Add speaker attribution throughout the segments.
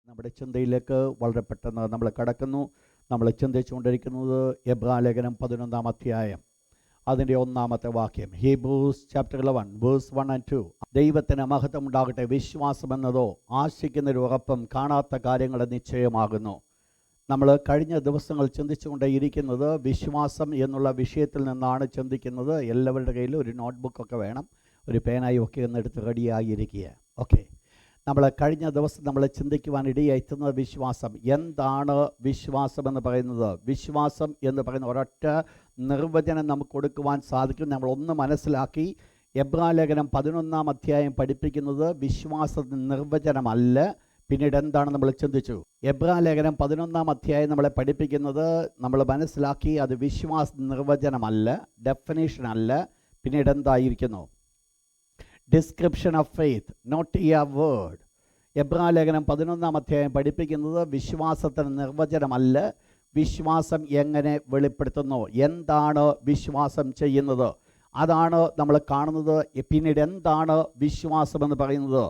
Speaker 1: നമ്മുടെ ചിന്തയിലേക്ക് വളരെ പെട്ടെന്ന് നമ്മൾ കടക്കുന്നു. നമ്മൾ ചിന്തിച്ചുകൊണ്ടിരിക്കുന്നത് എബ്രായലേഖനം 11-ാം അധ്യായം അതിൻ്റെ 1-ാമത്തെ വാക്യം. Hebrews chapter 11 verse 1 and 2. ദൈവത്തിന് മഹത്വം ഉണ്ടാകട്ടെ. വിശ്വാസം എന്നതോ ആശിക്കുന്നൊരു ഉറപ്പും കാണാത്ത കാര്യങ്ങൾ നിശ്ചയമാകുന്നു. നമ്മൾ കഴിഞ്ഞ ദിവസങ്ങൾ ചിന്തിച്ചുകൊണ്ടേയിരിക്കുന്നത് വിശ്വാസം എന്നുള്ള വിഷയത്തിൽ നിന്നാണ് ചിന്തിക്കുന്നത്. എല്ലാവരുടെ കയ്യിൽ ഒരു നോട്ട്ബുക്കൊക്കെ വേണം, ഒരു പേനായി ഒക്കെ ഒന്ന് എടുത്ത് റെഡിയായിരിക്കുക. ഓക്കെ, നമ്മൾ കഴിഞ്ഞ ദിവസം നമ്മൾ ചിന്തിക്കുവാൻ ഇടയായിട്ടുന്നത് വിശ്വാസം. എന്താണ് വിശ്വാസം എന്ന് പറയുന്നത്? വിശ്വാസം എന്ന് പറയുന്ന ഒരൊറ്റ നിർവചനം നമുക്ക് കൊടുക്കുവാൻ സാധിക്കും. നമ്മളൊന്ന് മനസ്സിലാക്കി. എബ്രായലേഖനം 11-ാം അധ്യായം പഠിപ്പിക്കുന്നത് വിശ്വാസത്തിന് നിർവചനമല്ല. പിന്നീട് എന്താണ് നമ്മൾ ചിന്തിച്ചു? എബ്രായലേഖനം 11-ാം അധ്യായം നമ്മളെ പഠിപ്പിക്കുന്നത് നമ്മൾ മനസ്സിലാക്കി അത് വിശ്വാസ നിർവചനമല്ല, ഡെഫിനേഷൻ അല്ല. പിന്നീട് എന്തായിരിക്കുന്നു? Description of faith, not a word. എബ്രായലേഖനം 11-ാം അധ്യായം പഠിപ്പിക്കുന്നത് വിശ്വാസത്തിന് നിർവചനമല്ല, വിശ്വാസം എങ്ങനെ വെളിപ്പെടുത്തുന്നു, എന്താണ് വിശ്വാസം ചെയ്യുന്നത്, അതാണ് നമ്മൾ കാണുന്നത്. പിന്നീട് എന്താണ് വിശ്വാസം എന്ന് പറയുന്നത്?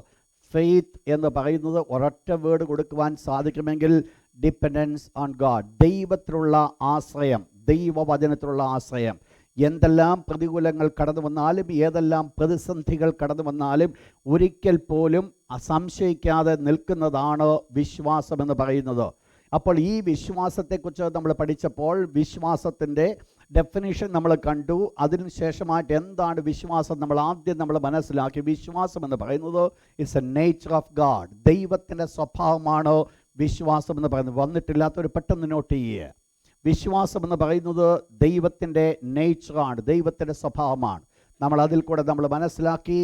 Speaker 1: ഫെയ്ത്ത് എന്ന് പറയുന്നത് ഒരൊറ്റ വേർഡ് കൊടുക്കുവാൻ സാധിക്കുമെങ്കിൽ ഡിപ്പെൻഡൻസ് ഓൺ ഗാഡ്, ദൈവത്തിലുള്ള ആശ്രയം, ദൈവവചനത്തിലുള്ള ആശ്രയം. എന്തെല്ലാം പ്രതികൂലങ്ങൾ കടന്നു വന്നാലും ഏതെല്ലാം പ്രതിസന്ധികൾ കടന്നു വന്നാലും ഒരിക്കൽ പോലും സംശയിക്കാതെ നിൽക്കുന്നതാണ് വിശ്വാസമെന്ന് പറയുന്നത്. അപ്പോൾ ഈ വിശ്വാസത്തെക്കുറിച്ച് നമ്മൾ പഠിച്ചപ്പോൾ വിശ്വാസത്തിൻ്റെ ഡെഫിനിഷൻ നമ്മൾ കണ്ടു. അതിനുശേഷമായിട്ട് എന്താണ് വിശ്വാസം നമ്മൾ ആദ്യം മനസ്സിലാക്കി. വിശ്വാസം എന്ന് പറയുന്നത് it's A nature of God, ദൈവത്തിൻ്റെ സ്വഭാവമാണ് വിശ്വാസം എന്ന് പറയുന്നത്. വന്നിട്ടില്ലാത്തൊരു പെട്ടെന്ന് നോട്ട് ചെയ്യുക. വിശ്വാസം എന്ന് പറയുന്നത് ദൈവത്തിൻ്റെ നേച്ചറാണ്, ദൈവത്തിൻ്റെ സ്വഭാവമാണ്. നമ്മൾ അതിൽ കൂടെ നമ്മൾ മനസ്സിലാക്കി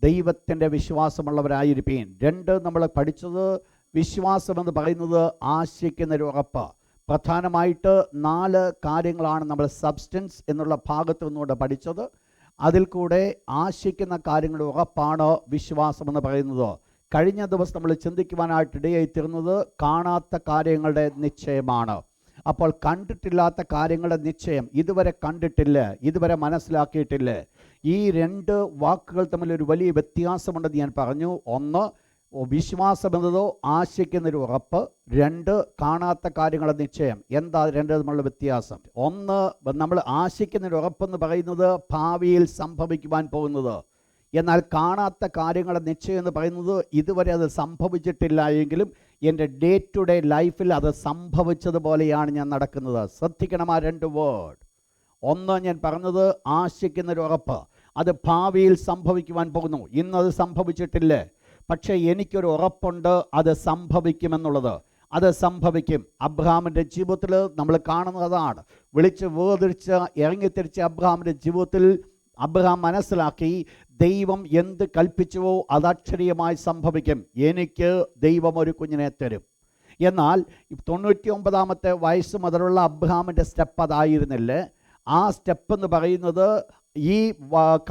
Speaker 1: ദൈവത്തിൻ്റെ വിശ്വാസമുള്ളവരായിരിക്കും. 2 നമ്മൾ പഠിച്ചത് വിശ്വാസം എന്ന് പറയുന്നത് ആശിക്കുന്നൊരു ഉറപ്പ്. പ്രധാനമായിട്ട് 4 കാര്യങ്ങളാണ് നമ്മൾ സബ്സ്റ്റൻസ് എന്നുള്ള ഭാഗത്ത് നിന്നുകൊണ്ട് പഠിച്ചത്. അതിൽ കൂടെ ആശിക്കുന്ന കാര്യങ്ങളുടെ ഉറപ്പാണ് വിശ്വാസം എന്ന് പറയുന്നത്. കഴിഞ്ഞ ദിവസം നമ്മൾ ചിന്തിക്കുവാനായിട്ടിടയായിത്തീർന്നത് കാണാത്ത കാര്യങ്ങളുടെ നിശ്ചയമാണ്. അപ്പോൾ കണ്ടിട്ടില്ലാത്ത കാര്യങ്ങളുടെ നിശ്ചയം, ഇതുവരെ കണ്ടിട്ടില്ല, ഇതുവരെ മനസ്സിലാക്കിയിട്ടില്ല. ഈ 2 വാക്കുകൾ തമ്മിലൊരു വലിയ വ്യത്യാസമുണ്ടെന്ന് ഞാൻ പറഞ്ഞു. 1 വിശ്വാസം എന്നതോ ആശിക്കുന്നൊരു ഉറപ്പ്, 2 കാണാത്ത കാര്യങ്ങളുടെ നിശ്ചയം. എന്താ 2 തമ്മിലുള്ള വ്യത്യാസം? 1 നമ്മൾ ആശിക്കുന്നൊരു ഉറപ്പെന്ന് പറയുന്നത് ഭാവിയിൽ സംഭവിക്കുവാൻ പോകുന്നത്. എന്നാൽ കാണാത്ത കാര്യങ്ങളുടെ നിശ്ചയം എന്ന് പറയുന്നത് ഇതുവരെ അത് സംഭവിച്ചിട്ടില്ല എങ്കിലും എൻ്റെ ഡേ ടു ഡേ ലൈഫിൽ അത് സംഭവിച്ചതുപോലെയാണ് ഞാൻ നടക്കുന്നത്. ശ്രദ്ധിക്കണം ആ 2 വേർഡ്. 1 ഞാൻ പറഞ്ഞത് ആശിക്കുന്നൊരു ഉറപ്പ്, അത് ഭാവിയിൽ സംഭവിക്കുവാൻ പോകുന്നു. ഇന്നത് സംഭവിച്ചിട്ടില്ല, പക്ഷേ എനിക്കൊരു ഉറപ്പുണ്ട് അത് സംഭവിക്കുമെന്നുള്ളത്. അത് സംഭവിക്കും. അബ്രഹാമിൻ്റെ ജീവിതത്തിൽ നമ്മൾ കാണുന്നതാണ്. വിളിച്ച് വേർതിരിച്ച് ഇറങ്ങിത്തിരിച്ച അബ്രഹാമിൻ്റെ ജീവിതത്തിൽ അബ്രഹാം മനസ്സിലാക്കി ദൈവം എന്ത് കൽപ്പിച്ചുവോ അത് അക്ഷരീയമായി സംഭവിക്കും. എനിക്ക് ദൈവം ഒരു കുഞ്ഞിനെ തരും. എന്നാൽ 99-ാമത്തെ വയസ്സ് മുതലുള്ള അബ്രഹാമിൻ്റെ സ്റ്റെപ്പ് അതായിരുന്നില്ല. ആ സ്റ്റെപ്പ് എന്ന് പറയുന്നത് ഈ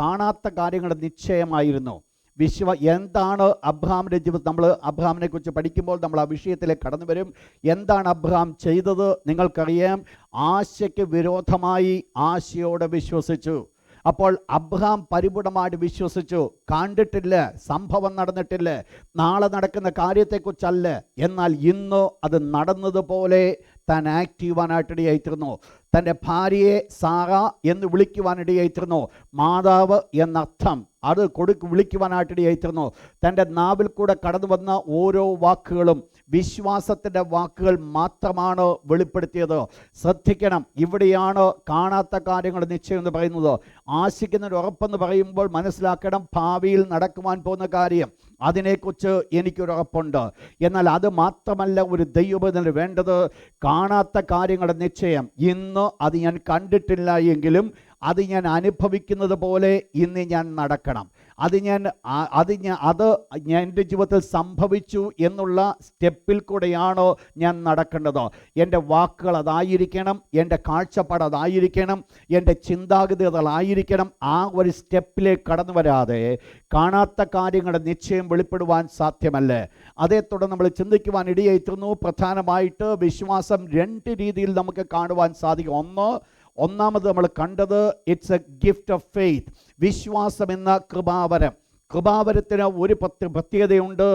Speaker 1: കാണാത്ത കാര്യങ്ങളുടെ നിശ്ചയമായിരുന്നു. എന്താണ് അബ്രഹാമിൻ്റെ ജീവിതം? നമ്മൾ അബ്രഹാമിനെ കുറിച്ച് പഠിക്കുമ്പോൾ നമ്മൾ ആ വിഷയത്തിലേക്ക് കടന്നു വരും. എന്താണ് അബ്രഹാം ചെയ്തത്? നിങ്ങൾക്കറിയാം, ആശയ്ക്ക് വിരോധമായി ആശയോടെ വിശ്വസിച്ചു. അപ്പോൾ അബ്രഹാം പരിപൂർണമായിട്ട് വിശ്വസിച്ചു. കണ്ടിട്ടില്ല, സംഭവം നടന്നിട്ടില്ല, നാളെ നടക്കുന്ന കാര്യത്തെക്കുറിച്ചല്ല, എന്നാൽ ഇന്ന് അത് നടന്നതുപോലെ താൻ ആക്ട് ചെയ്യുവാനായിട്ടിടയായിത്തീർന്നു. തൻ്റെ ഭാര്യയെ സാറ എന്ന് വിളിക്കുവാനിടയായിത്തീർന്നു. മാതാവ് എന്നർത്ഥം അത് വിളിക്കുവാനായിട്ടിടയായിത്തീർന്നു. തൻ്റെ നാവിൽ കൂടെ കടന്നു വന്ന ഓരോ വാക്കുകളും വിശ്വാസത്തിൻ്റെ വാക്കുകൾ മാത്രമാണ് വെളിപ്പെടുത്തിയത്. ശ്രദ്ധിക്കണം, ഇവിടെയാണ് കാണാത്ത കാര്യങ്ങളുടെ നിശ്ചയം എന്ന് പറയുന്നത്. ആശിക്കുന്നൊരു ഉറപ്പെന്ന് പറയുമ്പോൾ മനസ്സിലാക്കണം, ഭാവിയിൽ നടക്കുവാൻ പോകുന്ന കാര്യം, അതിനെക്കുറിച്ച് എനിക്കൊരുറപ്പുണ്ട്. എന്നാൽ അത് മാത്രമല്ല ഒരു ദൈവത്തിന് വേണ്ടത്. കാണാത്ത കാര്യങ്ങളുടെ നിശ്ചയം, ഇന്ന് അത് ഞാൻ കണ്ടിട്ടില്ല എങ്കിലും അത് ഞാൻ അനുഭവിക്കുന്നത് പോലെ ഇന്ന് ഞാൻ നടക്കണം. അത് എൻ്റെ ജീവിതത്തിൽ സംഭവിച്ചു എന്നുള്ള സ്റ്റെപ്പിൽ കൂടെയാണോ ഞാൻ നടക്കേണ്ടത്? എൻ്റെ വാക്കുകൾ അതായിരിക്കണം, എൻ്റെ കാഴ്ചപ്പാട് അതായിരിക്കണം, എൻ്റെ ചിന്താഗതികളായിരിക്കണം. ആ ഒരു സ്റ്റെപ്പിലേക്ക് കടന്നു വരാതെ കാണാത്ത കാര്യങ്ങളുടെ നിശ്ചയം വെളിപ്പെടുവാൻ സാധ്യമല്ല. അതേ തുടർന്ന് നമ്മൾ ചിന്തിക്കുവാൻ ഇടയായിത്തീർന്നു. പ്രധാനമായിട്ട് വിശ്വാസം 2 രീതിയിൽ നമുക്ക് കാണുവാൻ സാധിക്കും. ഒന്നാമത് നമ്മൾ കണ്ടത് it's A gift of faith, വിശ്വാസം എന്ന കൃപാവരം. കൃപാവരത്തിന് ഒരു പ്രത്യേകതയുണ്ട്.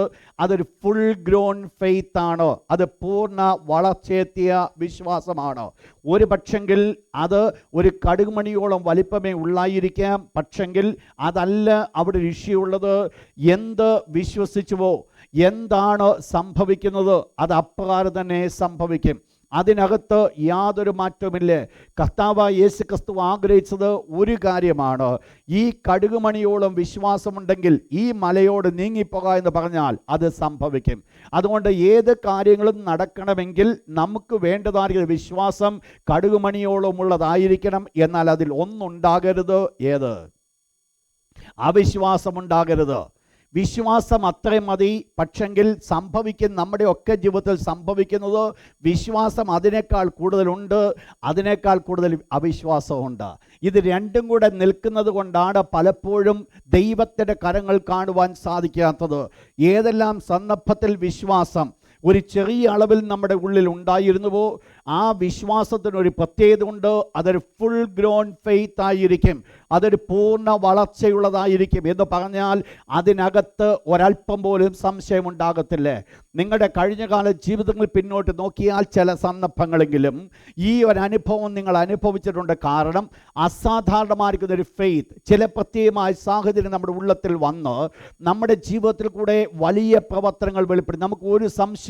Speaker 1: അതൊരു ഫുൾ ഗ്രോൺ ഫെയ്ത്ത് ആണ്. അത് പൂർണ്ണ വളർച്ചയെത്തിയ വിശ്വാസമാണ്. ഒരു പക്ഷെങ്കിൽ അത് ഒരു കടുകുമണിയോളം വലിപ്പമേ ഉള്ളായിരിക്കാം. പക്ഷെങ്കിൽ അതല്ല അവിടെ ഇഷ്യുള്ളത്. എന്ത് വിശ്വസിച്ചുവോ, എന്താണ് സംഭവിക്കുന്നത്, അത് അപ്രകാരം തന്നെ സംഭവിക്കും. അതിനകത്ത് യാതൊരു മാറ്റവുമില്ല. കർത്താവായ യേശു ക്രിസ്തു ആഗ്രഹിച്ചത് ഒരു കാര്യമാണ്. ഈ കടുകുമണിയോളം വിശ്വാസമുണ്ടെങ്കിൽ ഈ മലയോട് നീങ്ങിപ്പോക എന്ന് പറഞ്ഞാൽ അത് സംഭവിക്കും. അതുകൊണ്ട് ഏത് കാര്യങ്ങളും നടക്കണമെങ്കിൽ നമുക്ക് വേണ്ടതായ വിശ്വാസം കടുകുമണിയോളം ഉള്ളതായിരിക്കണം. എന്നാൽ അതിൽ ഒന്നുണ്ടാകരുത്. ഏത്? അവിശ്വാസമുണ്ടാകരുത്. വിശ്വാസം അത്രയും മതി. പക്ഷെങ്കിൽ സംഭവിക്കുന്ന നമ്മുടെ ഒക്കെ ജീവിതത്തിൽ സംഭവിക്കുന്നത് വിശ്വാസം അതിനേക്കാൾ കൂടുതലുണ്ട്, അതിനേക്കാൾ കൂടുതൽ അവിശ്വാസമുണ്ട്. ഇത് രണ്ടും കൂടെ നിൽക്കുന്നത് കൊണ്ടാണ് പലപ്പോഴും ദൈവത്തിൻ്റെ കരങ്ങൾ കാണുവാൻ സാധിക്കാത്തത്. ഏതെല്ലാം സന്ദർഭത്തിൽ വിശ്വാസം ഒരു ചെറിയ അളവിൽ നമ്മുടെ ഉള്ളിൽ ഉണ്ടായിരുന്നുവോ, ആ വിശ്വാസത്തിനൊരു പ്രത്യേകത ഉണ്ട്. അതൊരു ഫുൾ ഗ്രോൺ ഫെയ്ത്ത് ആയിരിക്കും. അതൊരു പൂർണ്ണ വളർച്ചയുള്ളതായിരിക്കും. എന്ന് പറഞ്ഞാൽ അതിനകത്ത് ഒരല്പം പോലും സംശയമുണ്ടാകത്തില്ലേ. നിങ്ങളുടെ കഴിഞ്ഞകാല ജീവിതങ്ങൾ പിന്നോട്ട് നോക്കിയാൽ ചില സന്ദർഭങ്ങളെങ്കിലും ഈ ഒരു അനുഭവം നിങ്ങൾ അനുഭവിച്ചിട്ടുണ്ട്. കാരണം അസാധാരണമായിരിക്കുന്നൊരു ഫെയ്ത്ത്, ചില പ്രത്യേകമായ സാഹചര്യം നമ്മുടെ ഉള്ളത്തിൽ വന്ന് നമ്മുടെ ജീവിതത്തിൽ കൂടെ വലിയ പ്രവർത്തനങ്ങൾ വെളിപ്പെടും. നമുക്ക് ഒരു സംശയവും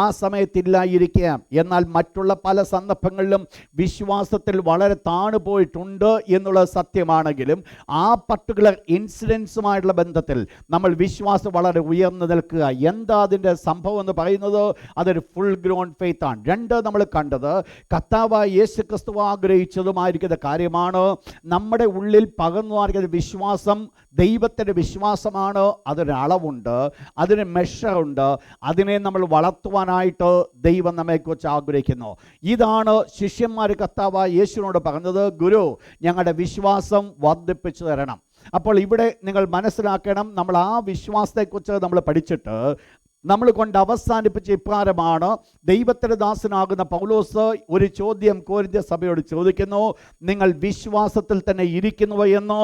Speaker 1: ആ സമയത്തില്ലായിരിക്കാം. എന്നാൽ മറ്റുള്ള പല സന്ദർഭങ്ങളിലും വിശ്വാസത്തിൽ വളരെ താണുപോയിട്ടുണ്ട് എന്നുള്ളത് സത്യമാണെങ്കിലും ആ പർട്ടിക്കുലർ ഇൻസിഡൻസുമായിട്ടുള്ള ബന്ധത്തിൽ നമ്മൾ വിശ്വാസം വളരെ ഉയർന്നു നിൽക്കുക. എന്താ അതിൻ്റെ സംഭവം എന്ന് പറയുന്നത്? അതൊരു ഫുൾ ഗ്രോൺ ഫെയ്ത്ത് ആണ്. രണ്ട്, നമ്മൾ കണ്ടത് കർത്താവായ യേശു ക്രിസ്തു ആഗ്രഹിച്ചതുമായിരിക്കുന്ന കാര്യമാണ്. നമ്മുടെ ഉള്ളിൽ പകർന്നുമായിരിക്കുന്ന വിശ്വാസം ദൈവത്തിൻ്റെ വിശ്വാസമാണ്. അതൊരളവുണ്ട്, അതിന് മെഷറുണ്ട്. അതിനെ നമ്മൾ വളർത്തുവാനായിട്ട് ദൈവം നമ്മെക്കുറിച്ച് ആഗ്രഹിക്കുന്നു. ഇതാണ് ശിഷ്യന്മാർ കർത്താവായ യേശുവിനോട് പറഞ്ഞത്, ഗുരു, ഞങ്ങളുടെ വിശ്വാസം വർദ്ധിപ്പിച്ചു തരണം. അപ്പോൾ ഇവിടെ നിങ്ങൾ മനസ്സിലാക്കണം, നമ്മൾ ആ വിശ്വാസത്തെക്കുറിച്ച് നമ്മൾ പഠിച്ചിട്ട് നമ്മൾ കൊണ്ട് അവസാനിപ്പിച്ച ഇപ്രകാരമാണ്. ദൈവത്തിൻ്റെ ദാസനാകുന്ന പൗലോസ് ഒരു ചോദ്യം കൊരിന്ത്യ സഭയോട് ചോദിക്കുന്നു, നിങ്ങൾ വിശ്വാസത്തിൽ തന്നെ ഇരിക്കുന്നുവോ എന്നോ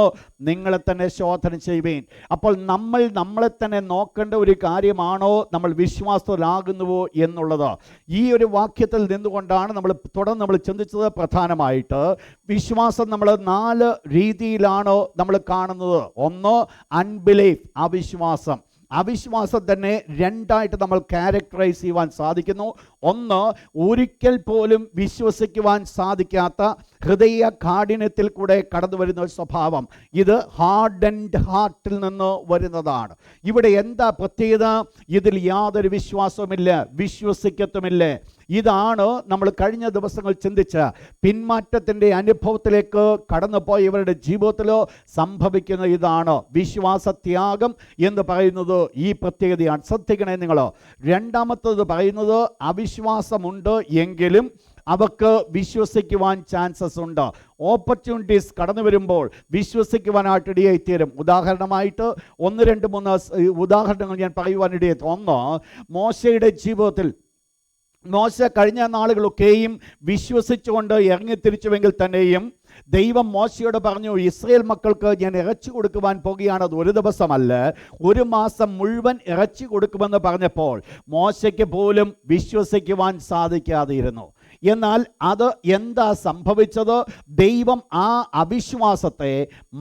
Speaker 1: നിങ്ങളെ തന്നെ ശോധന ചെയ്യുവേൻ. അപ്പോൾ നമ്മളെ തന്നെ നോക്കേണ്ട ഒരു കാര്യമാണോ നമ്മൾ വിശ്വാസത്തിലാകുന്നുവോ എന്നുള്ളത്. ഈ ഒരു വാക്യത്തിൽ നിന്നുകൊണ്ടാണ് നമ്മൾ ചിന്തിച്ചത്. പ്രധാനമായിട്ട് വിശ്വാസം നമ്മൾ 4 രീതിയിലാണ് നമ്മൾ കാണുന്നത്. ഒന്ന്, അൺബിലീഫ്, അവിശ്വാസം. അവിശ്വാസം തന്നെ രണ്ടായിട്ട് നമ്മൾ ക്യാരക്ടറൈസ് ചെയ്യുവാൻ സാധിക്കുന്നു. ഒന്ന്, ഒരിക്കൽ പോലും വിശ്വസിക്കുവാൻ സാധിക്കാത്ത ഹൃദയ കാഠിന്യത്തിൽ കൂടെ കടന്നു വരുന്ന ഒരു സ്വഭാവം. ഇത് ഹാർഡൻഡ് ഹാർട്ടിൽ നിന്ന് വരുന്നതാണ്. ഇവിടെ എന്താ പ്രത്യേകത? ഇതിൽ യാതൊരു വിശ്വാസവുമില്ല, വിശ്വസിക്കത്തുമില്ല. ഇതാണ് നമ്മൾ കഴിഞ്ഞ ദിവസങ്ങൾ ചിന്തിച്ച പിന്മാറ്റത്തിൻ്റെ അനുഭവത്തിലേക്ക് കടന്നുപോയ ഇവരുടെ ജീവിതത്തിലോ സംഭവിക്കുന്ന ഇതാണ്. വിശ്വാസത്യാഗം എന്ന് പറയുന്നത് ഈ പ്രത്യേകതയാണ്. ശ്രദ്ധിക്കണേ നിങ്ങൾ. രണ്ടാമത്തത് പറയുന്നത് അവിശ്വാസമുണ്ട് എങ്കിലും അവർക്ക് വിശ്വസിക്കുവാൻ ചാൻസസ് ഉണ്ട്. ഓപ്പർച്യൂണിറ്റീസ് കടന്നു വരുമ്പോൾ വിശ്വസിക്കുവാനായിട്ട് ഇടയായിത്തീരും. ഉദാഹരണമായിട്ട് 1, 2, 3 ഉദാഹരണങ്ങൾ ഞാൻ പറയുവാനിടയായി. ഒന്ന്, മോശയുടെ ജീവിതത്തിൽ മോശ കഴിഞ്ഞ നാളുകളൊക്കെയും വിശ്വസിച്ചുകൊണ്ട് ഇറങ്ങിത്തിരിച്ചുവെങ്കിൽ തന്നെയും ദൈവം മോശയോട് പറഞ്ഞു, ഇസ്രായേൽ മക്കൾക്ക് ഞാൻ ഇറച്ചി കൊടുക്കുവാൻ പോകുകയാണ്. അത് ഒരു ദിവസമല്ല, 1 മാസം മുഴുവൻ ഇറച്ചി കൊടുക്കുമെന്ന് പറഞ്ഞപ്പോൾ മോശയ്ക്ക് പോലും വിശ്വസിക്കുവാൻ സാധിക്കാതെയിരുന്നു. എന്നാൽ അത് എന്താ സംഭവിച്ചത്? ദൈവം ആ അവിശ്വാസത്തെ